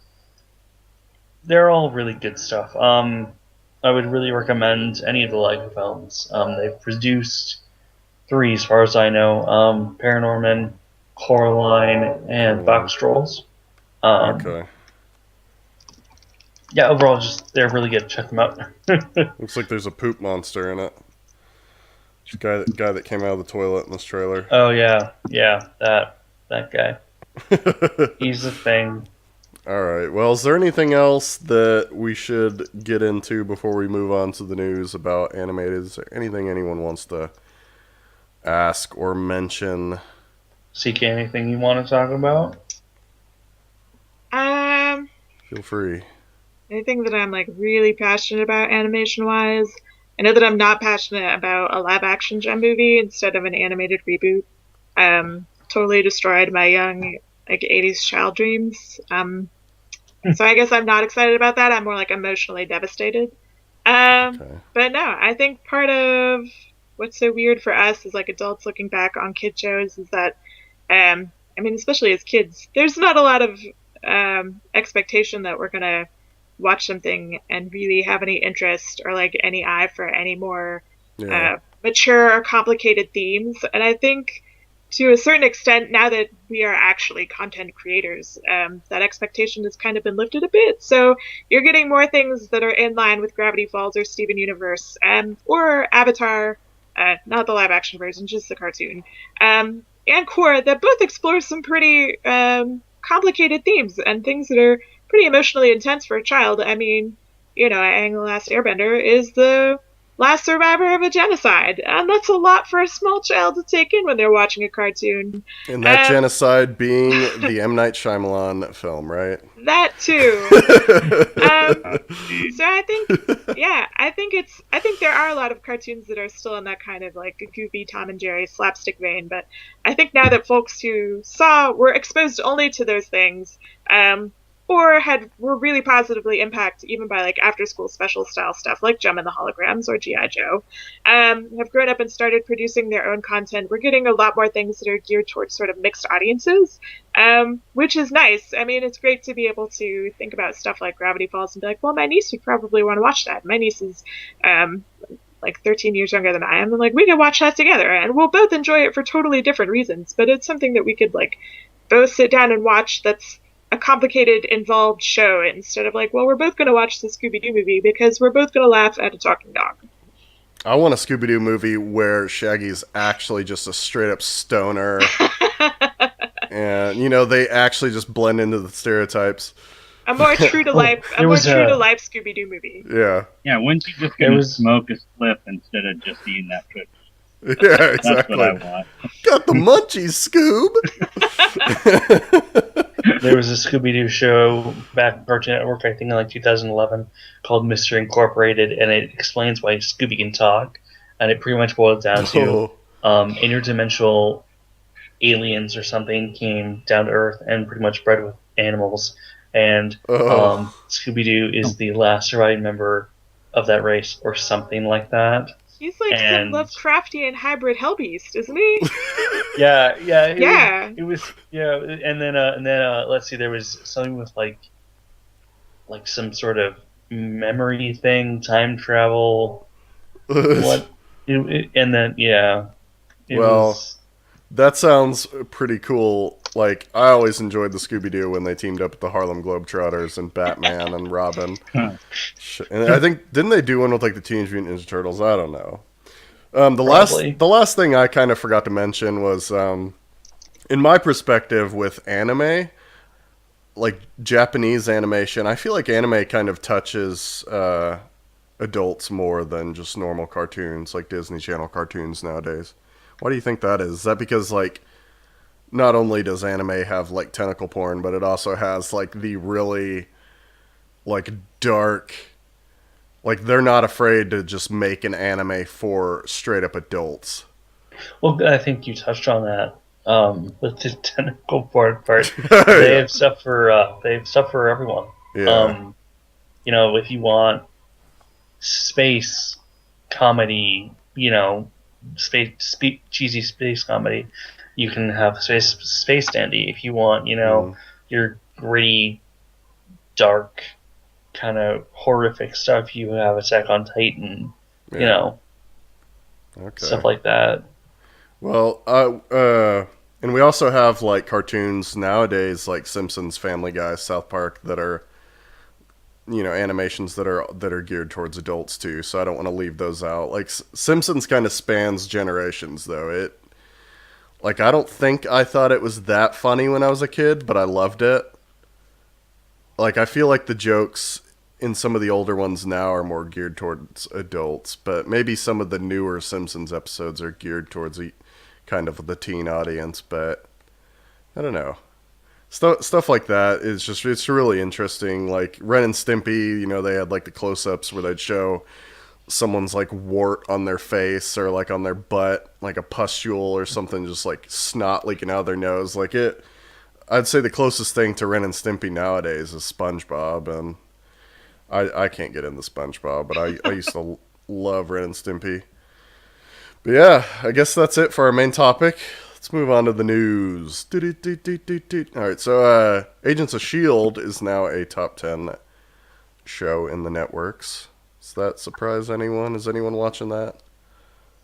they're all really good stuff. I would really recommend any of the Lego films. They've produced three, as far as I know: Paranorman, Coraline, and Box Trolls. Okay. Yeah, overall, just they're really good. Check them out. Looks like there's a poop monster in it. Guy that came out of the toilet in this trailer. Oh yeah, that guy. He's the thing. All right. Well, is there anything else that we should get into before we move on to the news about animated? Is there anything anyone wants to ask or mention? CK, anything you want to talk about? Feel free. Anything that I'm like really passionate about animation wise. I know that I'm not passionate about a live action gem movie instead of an animated reboot. Totally destroyed my young like 80s child dreams. So I guess I'm not excited about that. I'm more like emotionally devastated. Okay. But no, I think part of what's so weird for us as like adults looking back on kid shows is that, I mean, especially as kids, there's not a lot of expectation that we're gonna watch something and really have any interest or like any eye for any more mature or complicated themes. And I think to a certain extent, now that we are actually content creators, that expectation has kind of been lifted a bit. So you're getting more things that are in line with Gravity Falls or Steven Universe, or Avatar, not the live action version, just the cartoon, and Korra, that both explore some pretty complicated themes and things that are pretty emotionally intense for a child. I mean, Aang the Last Airbender is the last survivor of a genocide, and that's a lot for a small child to take in when they're watching a cartoon. And that genocide being the M. Night Shyamalan film, right? That too. So I think there are a lot of cartoons that are still in that kind of like goofy Tom and Jerry slapstick vein, but I think now that folks who were exposed only to those things, or were really positively impacted even by like after school special style stuff like Gem and the Holograms or G.I. Joe, have grown up and started producing their own content. We're getting a lot more things that are geared towards sort of mixed audiences, which is nice. I mean, it's great to be able to think about stuff like Gravity Falls and be like, well, my niece would probably want to watch that. My niece is like 13 years younger than I am, and like we could watch that together and we'll both enjoy it for totally different reasons, but it's something that we could like both sit down and watch that's a complicated, involved show instead of like, well, we're both going to watch the Scooby-Doo movie because we're both going to laugh at a talking dog. I want a Scooby-Doo movie where Shaggy's actually just a straight-up stoner. And, they actually just blend into the stereotypes. A more true-to-life Scooby-Doo movie. Yeah. Yeah, when's he just going to smoke a spliff instead of just eating that cookie? Yeah, exactly. That's what I want. Got the munchies, Scoob! There was a Scooby-Doo show back in Cartoon Network, I think in like 2011, called Mystery Incorporated, and it explains why Scooby can talk, and it pretty much boils down to interdimensional aliens or something came down to Earth and pretty much bred with animals, and Scooby-Doo is the last surviving member of that race or something like that. He's like some Lovecraftian hybrid hellbeast, isn't he? Yeah. It was and then let's see, there was something with like some sort of memory thing, time travel. That sounds pretty cool. Like, I always enjoyed the Scooby-Doo when they teamed up with the Harlem Globetrotters and Batman and Robin. And I think, didn't they do one with, like, the Teenage Mutant Ninja Turtles? I don't know. The last thing I kind of forgot to mention was, in my perspective with anime, like, Japanese animation, I feel like anime kind of touches adults more than just normal cartoons, like Disney Channel cartoons nowadays. Why do you think that is? Is that because, like, not only does anime have, like, tentacle porn, but it also has, like, the really, like, dark... Like, they're not afraid to just make an anime for straight-up adults. Well, I think you touched on that with the tentacle porn part. They have stuff for everyone. Yeah. If you want space comedy, cheesy space comedy, you can have Space Dandy. If you want, your gritty, dark, kind of horrific stuff, you have Attack on Titan. Okay. Stuff like that. Well, and we also have like cartoons nowadays, like Simpsons, Family Guy, South Park, that are, animations that are geared towards adults too. So I don't want to leave those out. Like Simpsons kind of spans generations, though. I don't think I thought it was that funny when I was a kid, but I loved it. Like I feel like the jokes in some of the older ones now are more geared towards adults, but maybe some of the newer Simpsons episodes are geared towards kind of the teen audience, but I don't know. Stuff like that is just, it's really interesting. Like Ren and Stimpy, they had like the close-ups where they'd show someone's like wart on their face or like on their butt, like a pustule or something, just like snot leaking out of their nose. I'd say the closest thing to Ren and Stimpy nowadays is SpongeBob, and I can't get into SpongeBob, but I used to love Ren and Stimpy. But yeah, I guess that's it for our main topic. Let's move on to the news. Alright, so Agents of S.H.I.E.L.D. is now a top 10 show in the networks. Does that surprise anyone? Is anyone watching that?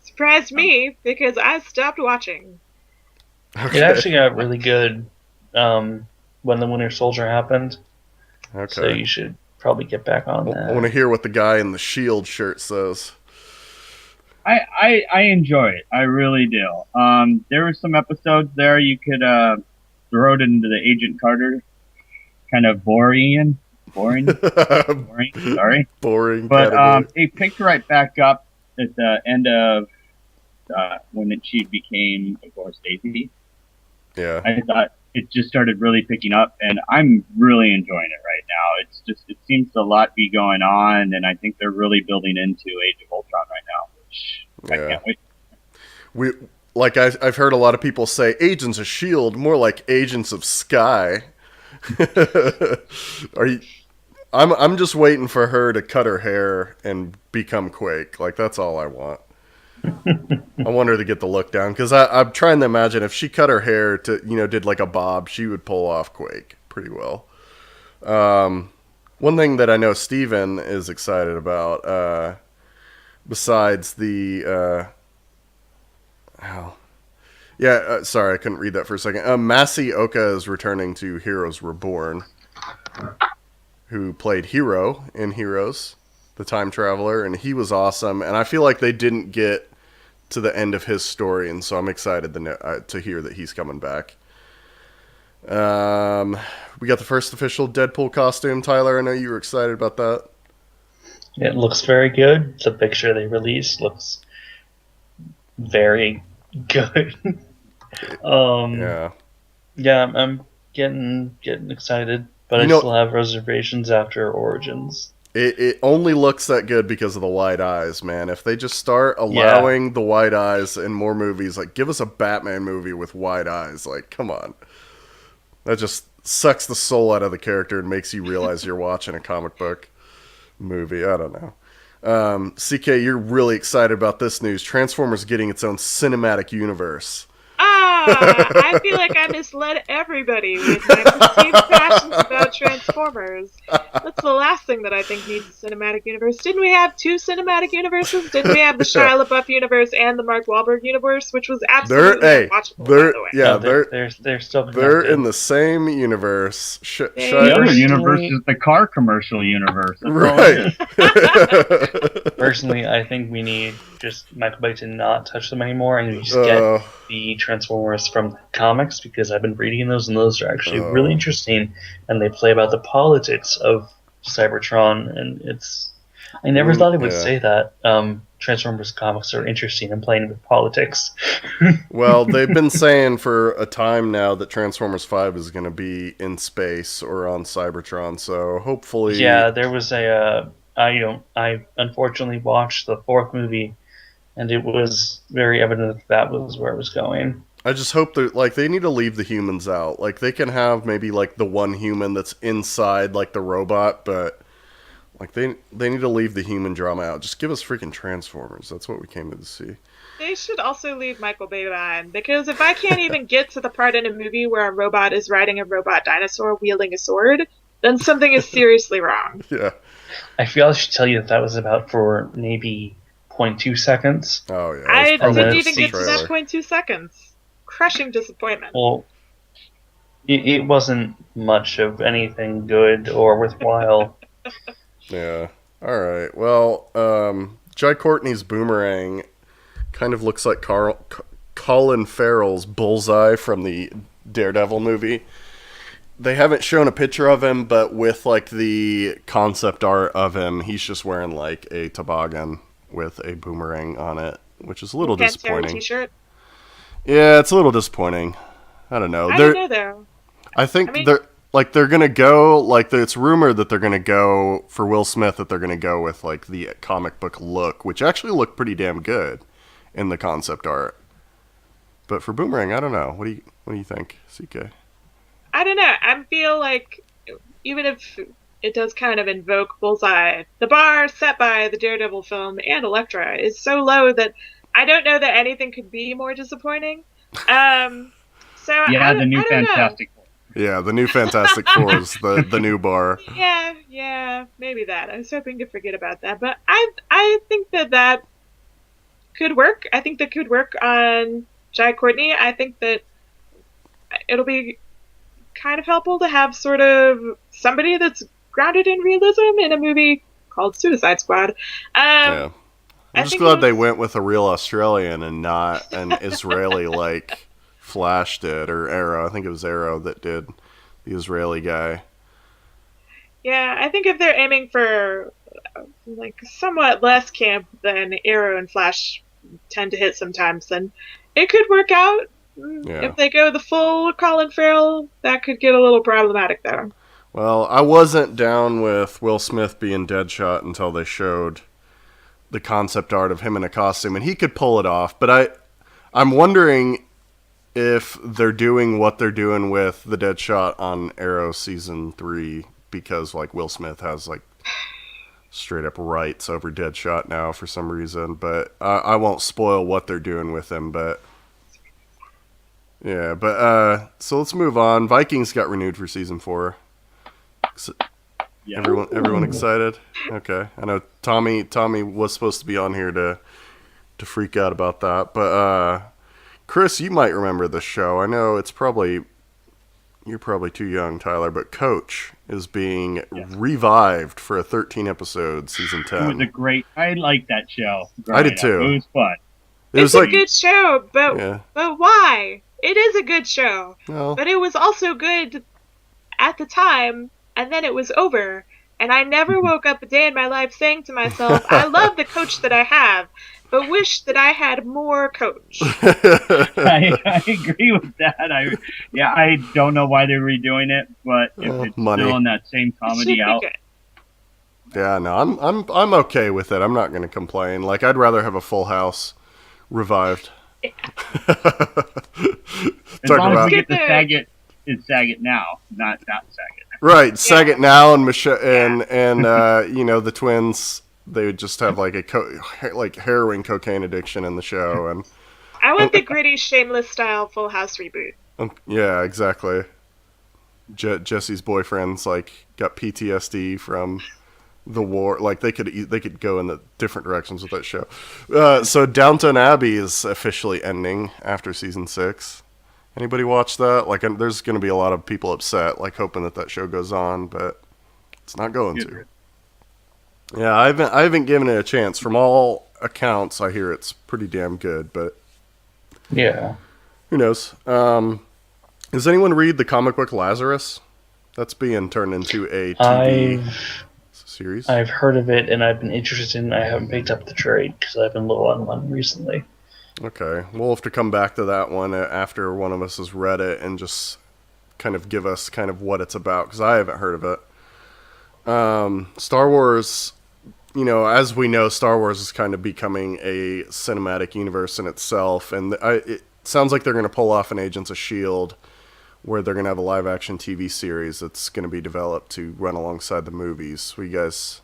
Surprised me, because I stopped watching. Okay. It actually got really good when the Winter Soldier happened. Okay. So you should probably get back on that. I want to hear what the guy in the S.H.I.E.L.D. shirt says. I enjoy it. I really do. There were some episodes there you could throw it into the Agent Carter kind of boring. Sorry. Boring. But it picked right back up at the end of when she became, of course, Daisy. Yeah. I thought it just started really picking up, and I'm really enjoying it right now. It seems a lot be going on, and I think they're really building into Age of Ultron right now. I can't wait. I've heard a lot of people say Agents of S.H.I.E.L.D., more like Agents of Sky. I'm just waiting for her to cut her hair and become Quake. Like, that's all I want. I want her to get the look down, because I'm trying to imagine if she cut her hair to, did like a bob, she would pull off Quake pretty well. One thing that I know Steven is excited about, besides the sorry, I couldn't read that for a second. Masi Oka is returning to Heroes Reborn, who played Hero in Heroes, the time traveler, and he was awesome. And I feel like they didn't get to the end of his story, and so I'm excited to hear that he's coming back. We got the first official Deadpool costume. Tyler, I know you were excited about that. It looks very good. The picture they released looks very good. Yeah, I'm getting excited, but I still have reservations after Origins. It only looks that good because of the wide eyes, man. If they just start allowing the wide eyes in more movies, like give us a Batman movie with wide eyes, like come on. That just sucks the soul out of the character and makes you realize you're watching a comic book movie. I don't know. CK, you're really excited about this news. Transformers getting its own cinematic universe. I feel like I misled everybody with my perceived passions about Transformers. That's the last thing that I think needs a cinematic universe. Didn't we have 2 cinematic universes? Didn't we have the Shia LaBeouf universe and the Mark Wahlberg universe, which was absolutely unwatchable, by the way. Yeah, they're still connected. They're in the same universe. The other universe is the car commercial universe. Right. Personally, I think we need just Michael Bay to not touch them anymore, and we just get the Transformers from the comics, because I've been reading those, and those are actually really interesting, and they play about the politics of Cybertron, and I never thought I would say that. Transformers comics are interesting and playing with politics. Well, they've been saying for a time now that Transformers 5 is going to be in space or on Cybertron, so hopefully... Yeah, there was I unfortunately watched the 4th movie, and it was very evident that was where it was going. I just hope they need to leave the humans out. Like, they can have maybe, like, the one human that's inside, like, the robot, but, like, they need to leave the human drama out. Just give us freaking Transformers. That's what we came to see. They should also leave Michael Bay behind, because if I can't even get to the part in a movie where a robot is riding a robot dinosaur wielding a sword, then something is seriously wrong. Yeah. I feel I should tell you that was about for maybe 0.2 seconds. Oh yeah. I That's probably didn't just even the get to that trailer. 0.2 seconds. Crushing disappointment. Well, it wasn't much of anything good or worthwhile. Yeah. All right. Well, Jai Courtney's Boomerang kind of looks like Colin Farrell's Bullseye from the Daredevil movie. They haven't shown a picture of him, but with like the concept art of him, he's just wearing like a toboggan with a boomerang on it, which is a little Pantera disappointing. T-shirt. Yeah, it's a little disappointing. I don't know. I don't know though. I think I mean- they're gonna go like it's rumored that they're gonna go for Will Smith, that they're gonna go with like the comic book look, which actually looked pretty damn good in the concept art. But for Boomerang, I don't know. What do you think, CK? I don't know. I feel like even if it does kind of invoke Bullseye, the bar set by the Daredevil film and Elektra is so low that I don't know that anything could be more disappointing. So Yeah, the new I don't know. Fantastic Four. Yeah, the new Fantastic Four is the new bar. Yeah, maybe that. I was hoping to forget about that, but I think that could work. I think that could work on Jai Courtney. I think that it'll be kind of helpful to have sort of somebody that's grounded in realism in a movie called Suicide Squad. Yeah. I I'm just think glad it they was- went with a real Australian and not an Israeli like Flash did, or Arrow. I think it was Arrow that did the Israeli guy. Yeah, I think if they're aiming for like somewhat less camp than Arrow and Flash tend to hit sometimes, then it could work out. Yeah. If they go the full Colin Farrell, that could get a little problematic though. Well, I wasn't down with Will Smith being Deadshot until they showed the concept art of him in a costume, and he could pull it off. But I'm wondering if they're doing what they're doing with the Deadshot on Arrow season 3, because like Will Smith has like straight up rights over Deadshot now for some reason. But I won't spoil what they're doing with him. But yeah, but so let's move on. Vikings got renewed for season 4. Yeah. Everyone excited? Okay. I know Tommy was supposed to be on here to freak out about that, but Chris, you might remember this show. I know you're probably too young, Tyler, but Coach is being revived for a 13 episode season 10. I liked that show. I did too. It was fun. It was It's like a good show, but yeah. but why? It is a good show, Well, but it was also good at the time, and then it was over. And I never woke up a day in my life saying to myself, I love the Coach that I have, but wish that I had more Coach. I agree with that. I don't know why they're redoing it, but if it's money. still in that same It should comedy be out, good. yeah, no, I'm okay with it. I'm not going to complain. Like, I'd rather have a Full House revived. as Talk long about as we get the Good. Saget now, not Saget. right, Saget now and Michelle and the twins. They would just have like like heroin cocaine addiction in the show, and I want the gritty, shameless style Full House reboot. yeah, exactly. Jesse's boyfriend's like got PTSD from the war. Like they could go in the different directions with that show. So Downton Abbey is officially ending after season 6. Anybody watch that? Like, there's going to be a lot of people upset, like hoping that show goes on, but it's not going to. Yeah, I haven't given it a chance. From all accounts, I hear it's pretty damn good, but Yeah. who knows? Does anyone read the comic book Lazarus? That's being turned into a TV series. I've heard of it and I've been interested in it. I haven't picked up the trade because I've been low on one recently. Okay, we'll have to come back to that one after one of us has read it and just kind of give us kind of what it's about, because I haven't heard of it. Star Wars, as we know, Star Wars is kind of becoming a cinematic universe in itself, and it sounds like they're going to pull off an Agents of S.H.I.E.L.D., where they're going to have a live-action TV series that's going to be developed to run alongside the movies. What do you guys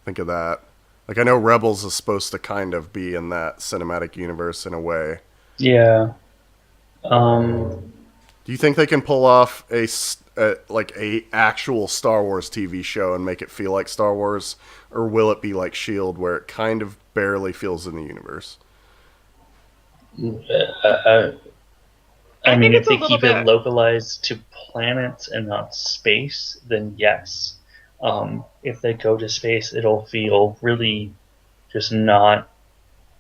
think of that? Like, I know Rebels is supposed to kind of be in that cinematic universe in a way. Yeah. Do you think they can pull off a actual Star Wars TV show and make it feel like Star Wars, or will it be like S.H.I.E.L.D., where it kind of barely feels in the universe? I mean, think if it's a they little keep it bit- localized to planets and not space, then yes. If they go to space, it'll feel really just not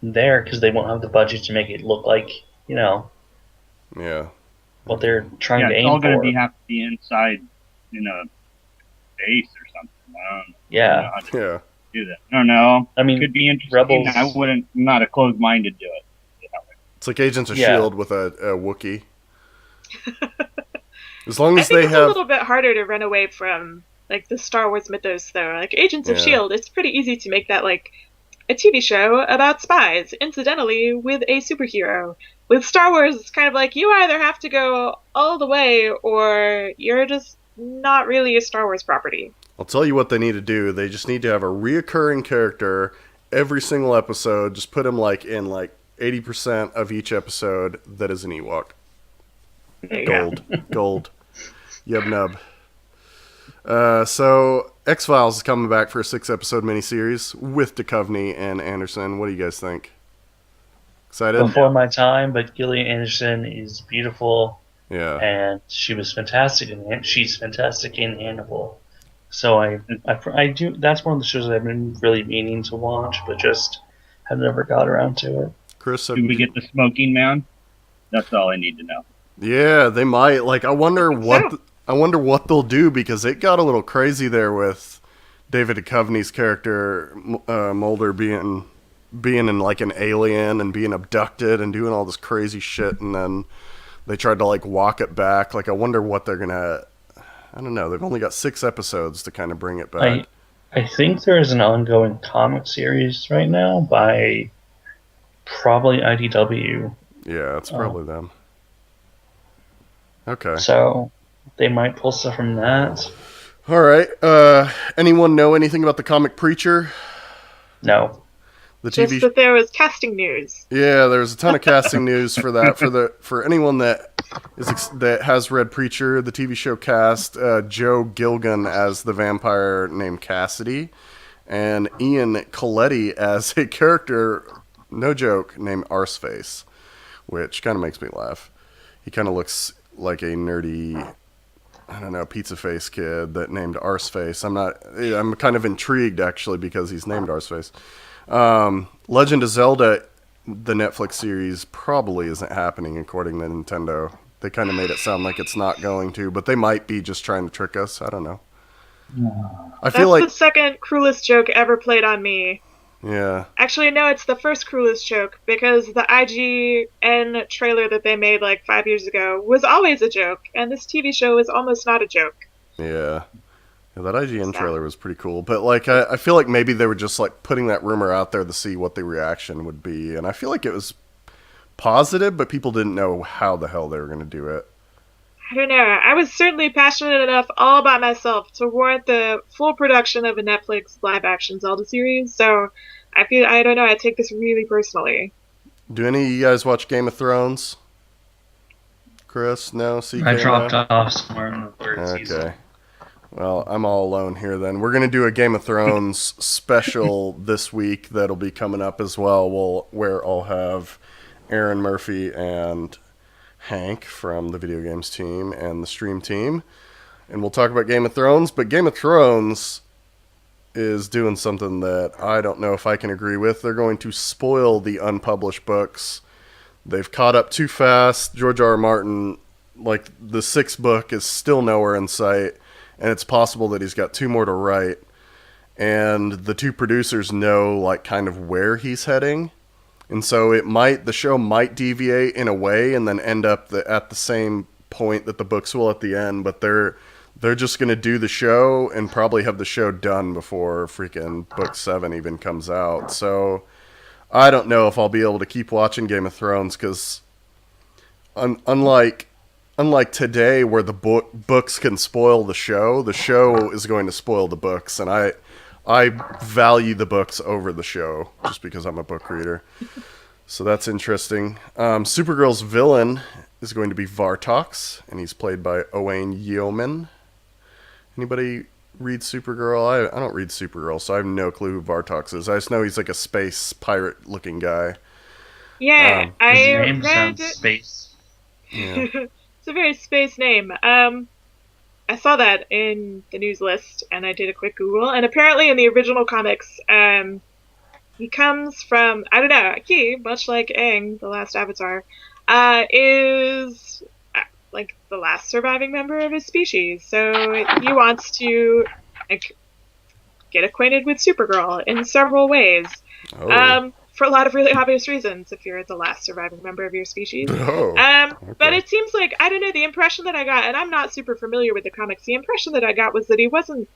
there because they won't have the budget to make it look like, Yeah. what they're trying Yeah, to it's aim all going for. to have to be inside, base or something. I don't know Yeah. how to Yeah. do that. I don't know. I mean, Could be interesting. Rebels- I wouldn't. I'm not a closed-minded to it. It's like Agents of Yeah. S.H.I.E.L.D. with a Wookiee. As long I as think they it's a have... little bit harder to run away from like the Star Wars mythos, though. Like Agents of Yeah. S.H.I.E.L.D., it's pretty easy to make that like a TV show about spies, incidentally, with a superhero. With Star Wars, it's kind of like you either have to go all the way or you're just not really a Star Wars property. I'll tell you what they need to do. They just need to have a reoccurring character every single episode. Just put him in 80% of each episode that is an Ewok. There you go. Gold. Yub nub. So X-Files is coming back for a 6-episode miniseries with Duchovny and Anderson. What do you guys think? Excited? Before my time, but Gillian Anderson is beautiful, Yeah. and she was fantastic, and she's fantastic in Hannibal. So I do. That's one of the shows that I've been really meaning to watch, but just have never got around to it. Chris, Did we get the smoking man? That's all I need to know. yeah, they might. I wonder what they'll do, because it got a little crazy there with David Duchovny's character Mulder being in an alien and being abducted and doing all this crazy shit, and then they tried to walk it back. I wonder what they're gonna. I don't know. They've only got 6 episodes to kind of bring it back. I think there is an ongoing comic series right now by probably IDW. Yeah, it's probably them. Okay. So they might pull stuff from that. All right. Anyone know anything about the comic Preacher? No. The Just TV. that there was casting news. Yeah, there's a ton of casting news for that. For anyone that has read Preacher, the TV show cast Joe Gilgun as the vampire named Cassidy, and Ian Coletti as a character, no joke, named Arseface, which kind of makes me laugh. He kind of looks like a nerdy, I don't know, pizza face kid that named Arseface. I'm kind of intrigued actually because he's named Arseface. Legend of Zelda, the Netflix series, probably isn't happening according to Nintendo. They kind of made it sound like it's not going to, but they might be just trying to trick us. I don't know. I feel That's like, the second cruelest joke ever played on me. yeah, Actually, no, it's the first cruelest joke, because the IGN trailer that they made 5 years ago was always a joke, and this TV show is almost not a joke. yeah. That IGN trailer was pretty cool, but I feel like maybe they were just putting that rumor out there to see what the reaction would be, and I feel like it was positive, but people didn't know how the hell they were going to do it. I don't know. I was certainly passionate enough all by myself to warrant the full production of a Netflix live-action Zelda series, so I don't know, I take this really personally. Do any of you guys watch Game of Thrones? Chris? No? CK? I dropped No? off somewhere in the third season. Okay. Well, I'm all alone here then. We're going to do a Game of Thrones special this week that'll be coming up as well, where I'll have Aaron Murphy and Hank from the video games team and the stream team. And we'll talk about Game of Thrones, but Game of Thrones is doing something that I don't know if I can agree with. They're going to spoil the unpublished books. They've caught up too fast. George R. R. Martin, the 6th book is still nowhere in sight. And it's possible that he's got 2 more to write. And the 2 producers know, kind of where he's heading. And so the show might deviate in a way and then end up at the same point that the books will at the end. But they're just going to do the show and probably have the show done before freaking book 7 even comes out. So I don't know if I'll be able to keep watching Game of Thrones because unlike today where the books can spoil the show is going to spoil the books, and I value the books over the show just because I'm a book reader. So that's interesting. Supergirl's villain is going to be Vartox, and he's played by Owain Yeoman. Anybody read Supergirl? I don't read Supergirl, so I have no clue who Vartox is. I just know he's like a space pirate-looking guy. Yeah, His I name read. sounds space. Yeah. It's a very space name. I saw that in the news list, and I did a quick Google, and apparently in the original comics, he comes from, I don't know, he, much like Aang, the last Avatar, is like the last surviving member of his species. So he wants to like get acquainted with Supergirl in several ways. Oh. For a lot of really obvious reasons if you're the last surviving member of your species. Oh. But Okay. it seems like, I don't know, the impression that I got, and I'm not super familiar with the comics, the impression that I got was that he wasn't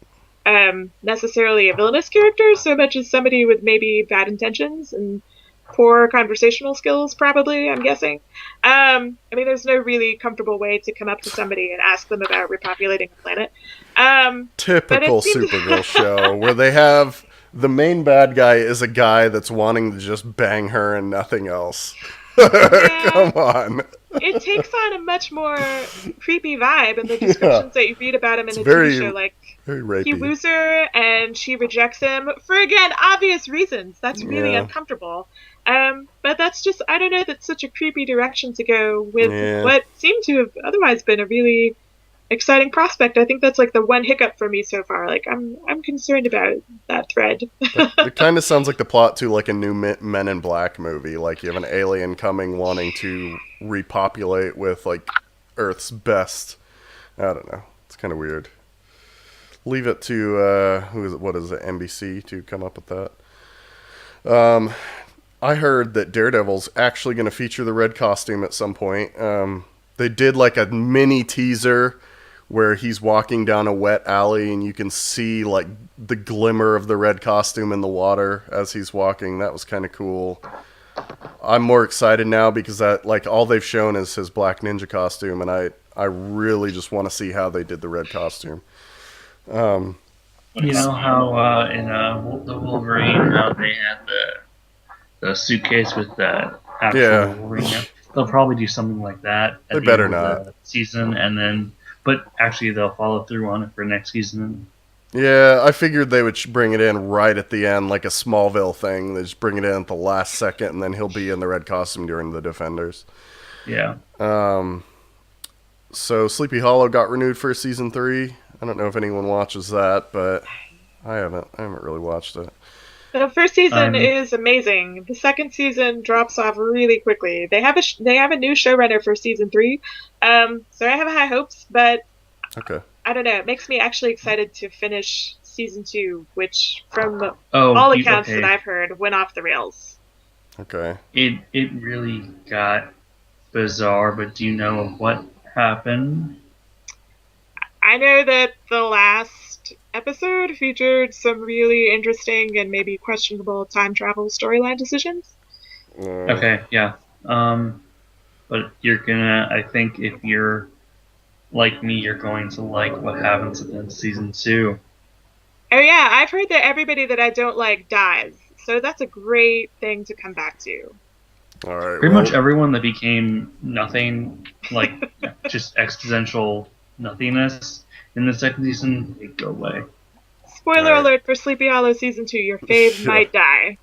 necessarily a villainous character so much as somebody with maybe bad intentions and poor conversational skills, probably, I'm guessing. I mean, there's no really comfortable way to come up to somebody and ask them about repopulating the planet. Typical but it seems- Supergirl show where they have the main bad guy is a guy that's wanting to just bang her and nothing else. Come on. It takes on a much more creepy vibe in the descriptions that you read about him in the very- TV show. Like, Very he rapey. woos her and she rejects him for, again, obvious reasons. That's really Yeah. uncomfortable. But that's just, I don't know, that's such a creepy direction to go with Yeah. what seemed to have otherwise been a really exciting prospect. I think that's like the one hiccup for me so far. Like, I'm concerned about that thread. It kind of sounds like the plot to like a new Men in Black movie. Like you have an alien coming wanting to repopulate with like Earth's best. I don't know. It's kind of weird. Leave it to what is it, NBC to come up with that. I heard that Daredevil's actually going to feature the red costume at some point. They did like a mini teaser where he's walking down a wet alley and you can see like the glimmer of the red costume in the water as he's walking. That was kind of cool. I'm more excited now because that like all they've shown is his black ninja costume, and I really just want to see how they did the red costume. You know how in the Wolverine, how they had the suitcase with the actual Yeah. Wolverine? They'll probably do something like that at They the better end of not. the season, and then, but actually they'll follow through on it for next season. Yeah, I figured they would bring it in right at the end, like a Smallville thing. They just bring it in at the last second, and then he'll be in the red costume during the Defenders. Yeah. So Sleepy Hollow got renewed for season 3. I don't know if anyone watches that, but I haven't really watched it. The first season is amazing. The second season drops off really quickly. They have a new showrunner for season 3, so I have high hopes. But Okay. I don't know. It makes me actually excited to finish season 2, which, from all accounts that I've heard, went off the rails. Okay. It really got bizarre, but do you know what happened? I know that the last episode featured some really interesting and maybe questionable time travel storyline decisions. Okay, yeah. But you're gonna, I think if you're like me, you're going to like what happens in season 2. Oh yeah, I've heard that everybody that I don't like dies, so that's a great thing to come back to. All right. Pretty much everyone that became nothing, like just existential nothingness in the second season, they go away. Spoiler Right. alert for Sleepy Hollow season 2: your fave Yeah. might die.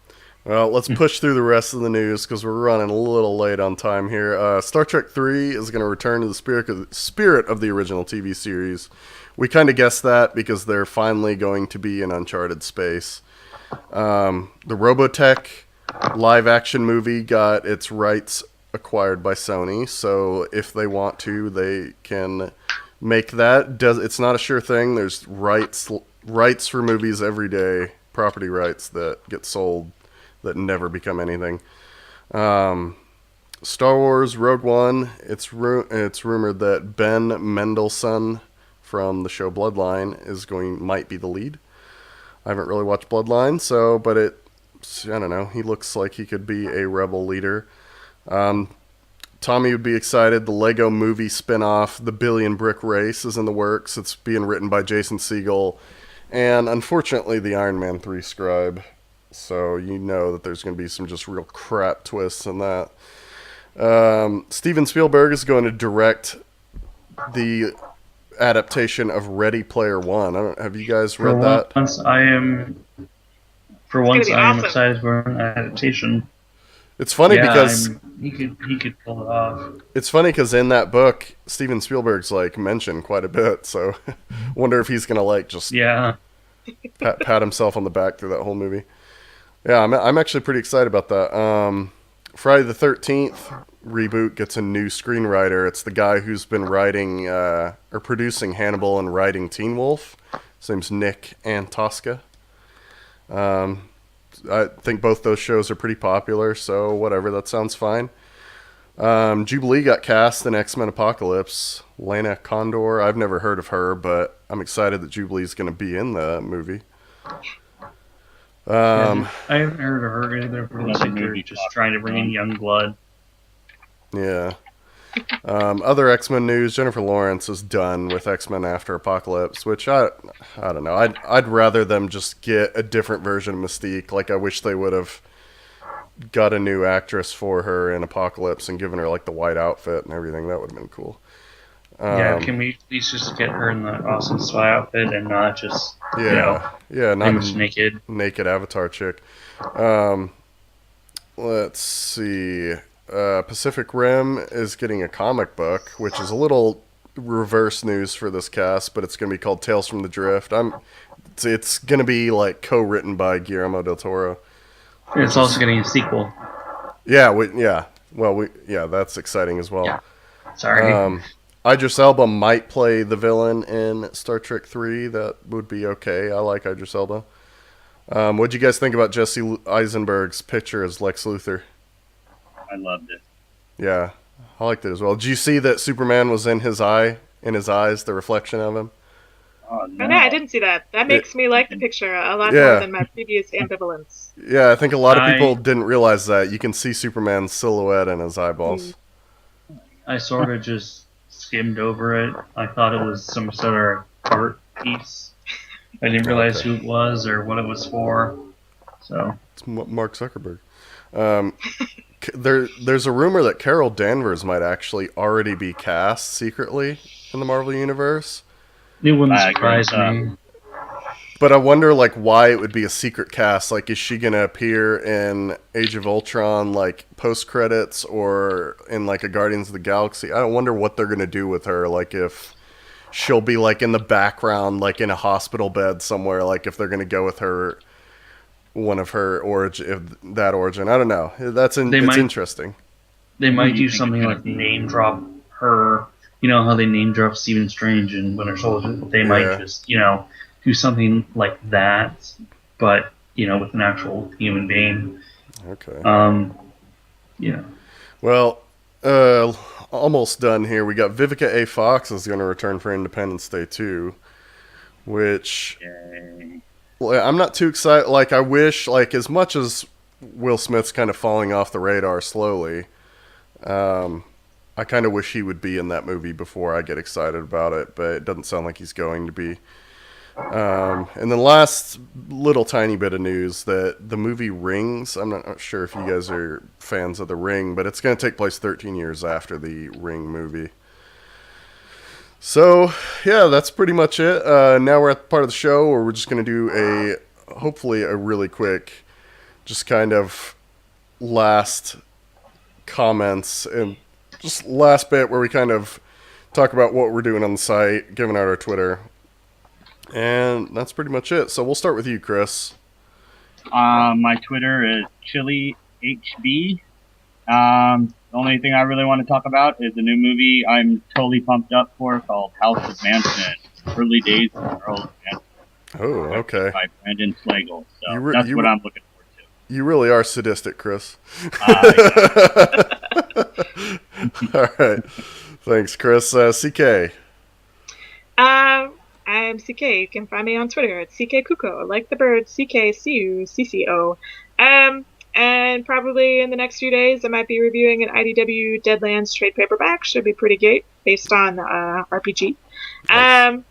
Well, let's push through the rest of the news because we're running a little late on time here. Star Trek 3 is going to return to the spirit of the original TV series. We kind of guessed that because they're finally going to be in uncharted space. The Robotech live-action movie got its rights acquired by Sony, so if they want to, they can make that. It's not a sure thing. There's rights for movies every day, property rights that get sold that never become anything. Star Wars Rogue One, it's rumored that Ben Mendelsohn from the show Bloodline might be the lead. I haven't really watched Bloodline, but I don't know, he looks like he could be a rebel leader. Tommy would be excited. The Lego movie spin-off, The Billion Brick Race, is in the works. It's being written by Jason Segel and unfortunately the Iron Man 3 scribe. So you know that there's going to be some just real crap twists in that. Steven Spielberg is going to direct the adaptation of Ready Player One. Have you guys read that? For once, I am awesome. excited for an adaptation. It's funny because he could pull it off. It's funny because in that book, Steven Spielberg's like mentioned quite a bit. So, wonder if he's gonna like just pat himself on the back through that whole movie. Yeah, I'm actually pretty excited about that. Friday the 13th reboot gets a new screenwriter. It's the guy who's been writing or producing Hannibal and writing Teen Wolf. His name's Nick Antosca. I think both those shows are pretty popular, so whatever, that sounds fine. Jubilee got cast in X-Men Apocalypse. Lana Condor, I've never heard of her, but I'm excited that Jubilee's going to be in the movie. I haven't heard of her either, but it looks like they're just trying to bring in young blood. Yeah. Other X-Men news, Jennifer Lawrence is done with X-Men After Apocalypse, which I don't know. I'd rather them just get a different version of Mystique. Like, I wish they would have got a new actress for her in Apocalypse and given her like the white outfit and everything. That would have been cool. Can we at least just get her in the awesome spy outfit and not just not naked Avatar chick. Let's see. Pacific Rim is getting a comic book, which is a little reverse news for this cast, but it's going to be called Tales from the Drift. It's going to be like co-written by Guillermo del Toro. It's also getting a sequel. Yeah, that's exciting as well. Yeah. Sorry. Idris Elba might play the villain in Star Trek 3. That would be okay. I like Idris Elba. What'd you guys think about Jesse Eisenberg's picture as Lex Luthor? I loved it. Yeah, I liked it as well. Did you see that Superman was in his eyes, the reflection of him? Oh, no, I didn't see that. That makes me like the picture a lot more than my previous ambivalence. Yeah, I think a lot of people didn't realize that. You can see Superman's silhouette in his eyeballs. I sort of just skimmed over it. I thought it was some sort of art piece. I didn't realize who it was or what it was for. So it's Mark Zuckerberg. There's a rumor that Carol Danvers might actually already be cast secretly in the Marvel Universe. It wouldn't surprise me. But I wonder, like, why it would be a secret cast. Like, is she gonna appear in Age of Ultron, like, post-credits, or in, like, a Guardians of the Galaxy? I wonder what they're gonna do with her. Like, if she'll be, like, in the background, like, in a hospital bed somewhere. Like, if they're gonna go with her, one of her origin. I don't know. It's interesting. They might do something like name drop her. You know how they name drop Stephen Strange and Winter Soldier? They might just, do something like that, but, with an actual human being. Okay. Well, almost done here. We got Vivica A. Fox is going to return for Independence Day 2, which I'm not too excited. Like, I wish, like, as much as Will Smith's kind of falling off the radar slowly, I kind of wish he would be in that movie before I get excited about it, but it doesn't sound like he's going to be. And then last little tiny bit of news that the movie Rings, I'm not sure if you guys are fans of The Ring, but it's going to take place 13 years after the Ring movie. So, yeah, that's pretty much it. Now we're at the part of the show where we're just going to do hopefully a really quick, just kind of last comments and just last bit where we kind of talk about what we're doing on the site, giving out our Twitter. And that's pretty much it. So we'll start with you, Chris. My Twitter is ChiliHB. The only thing I really want to talk about is a new movie I'm totally pumped up for called House of Manson. Early Days of Earl Manson. Oh, okay. By Brandon Slagle. So that's what I'm looking forward to. You really are sadistic, Chris. All right. Thanks, Chris. CK. I'm CK. You can find me on Twitter at CK Kuko, like the bird CKCUCCO. And probably in the next few days, I might be reviewing an IDW Deadlands trade paperback. Should be pretty great, based on RPG. Nice.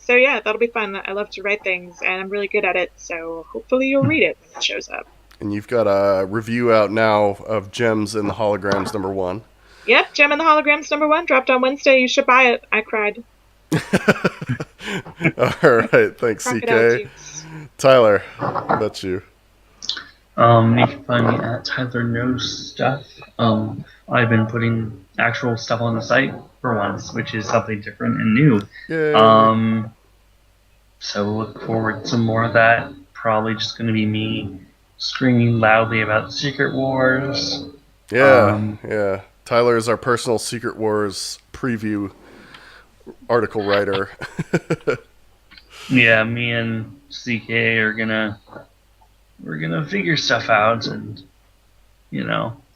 So yeah, that'll be fun. I love to write things, and I'm really good at it. So hopefully you'll read it when it shows up. And you've got a review out now of Gems in the Holograms #1. Yep, Gem and the Holograms #1 dropped on Wednesday. You should buy it. I cried. All right, thanks, Crocodile CK. tears. Tyler, how about you? You can find me at Tyler Knows Stuff. I've been putting actual stuff on the site for once, which is something different and new. Yay. So look forward to more of that. Probably just going to be me screaming loudly about Secret Wars. Yeah. Tyler is our personal Secret Wars preview article writer. Yeah, me and CK are we're gonna figure stuff out and,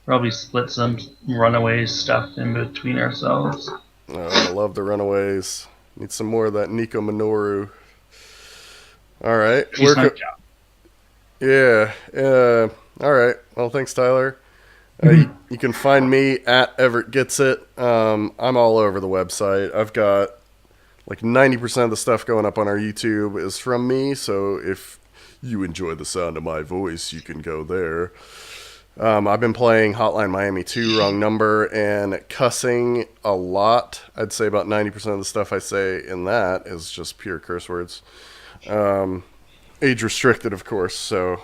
probably split some Runaways stuff in between ourselves. Oh, I love the Runaways. Need some more of that Nico Minoru. All right. She's my job. Yeah. All right. Well, thanks, Tyler. You can find me at Everett Gets It. I'm all over the website. I've got like 90% of the stuff going up on our YouTube is from me. So if you enjoy the sound of my voice, you can go there. I've been playing Hotline Miami 2, Wrong Number, and cussing a lot. I'd say about 90% of the stuff I say in that is just pure curse words. Age restricted, of course, so,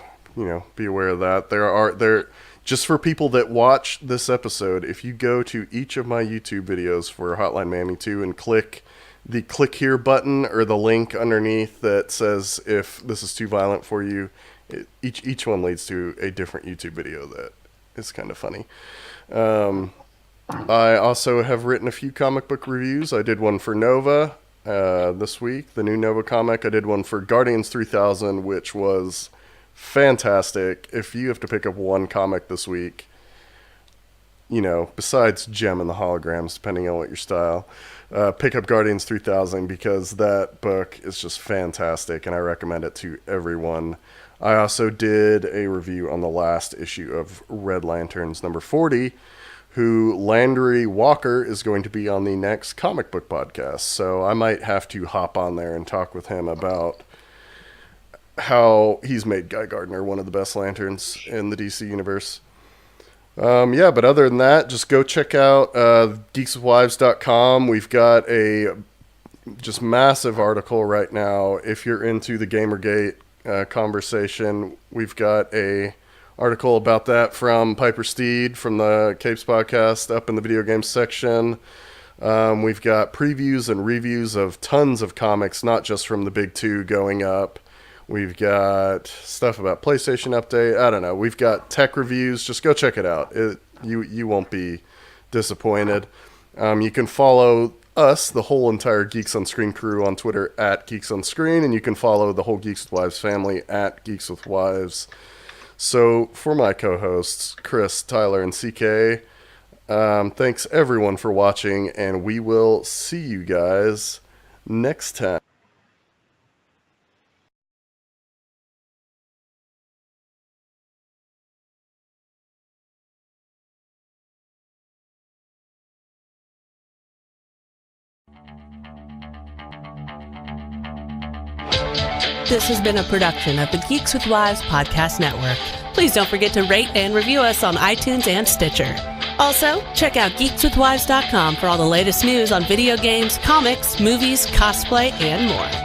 be aware of that. There just for people that watch this episode, if you go to each of my YouTube videos for Hotline Miami 2 and click the click here button or the link underneath that says if this is too violent for you, each one leads to a different YouTube video that is kind of funny. I also have written a few comic book reviews. I did one for Nova this week, the new Nova comic. I did one for Guardians 3000, which was fantastic. If you have to pick up one comic this week, besides Gem and the Holograms, depending on what your style, pick up Guardians 3000 because that book is just fantastic and I recommend it to everyone. I also did a review on the last issue of Red Lanterns #40, who Landry Walker is going to be on the next comic book podcast. So I might have to hop on there and talk with him about how he's made Guy Gardner one of the best Lanterns in the DC universe. But other than that, just go check out geekswithwives.com. We've got a just massive article right now. If you're into the Gamergate conversation, we've got a article about that from Piper Steed from the Capes podcast up in the video games section. We've got previews and reviews of tons of comics, not just from the big two going up. We've got stuff about PlayStation Update. I don't know. We've got tech reviews. Just go check it out. You won't be disappointed. You can follow us, the whole entire Geeks On Screen crew, on Twitter at Geeks On Screen, and you can follow the whole Geeks With Wives family at Geeks With Wives. So for my co-hosts, Chris, Tyler, and CK, thanks everyone for watching, and we will see you guys next time. This has been a production of the Geeks With Wives podcast network. Please don't forget to rate and review us on iTunes and Stitcher. Also, check out geekswithwives.com for all the latest news on video games, comics, movies, cosplay, and more.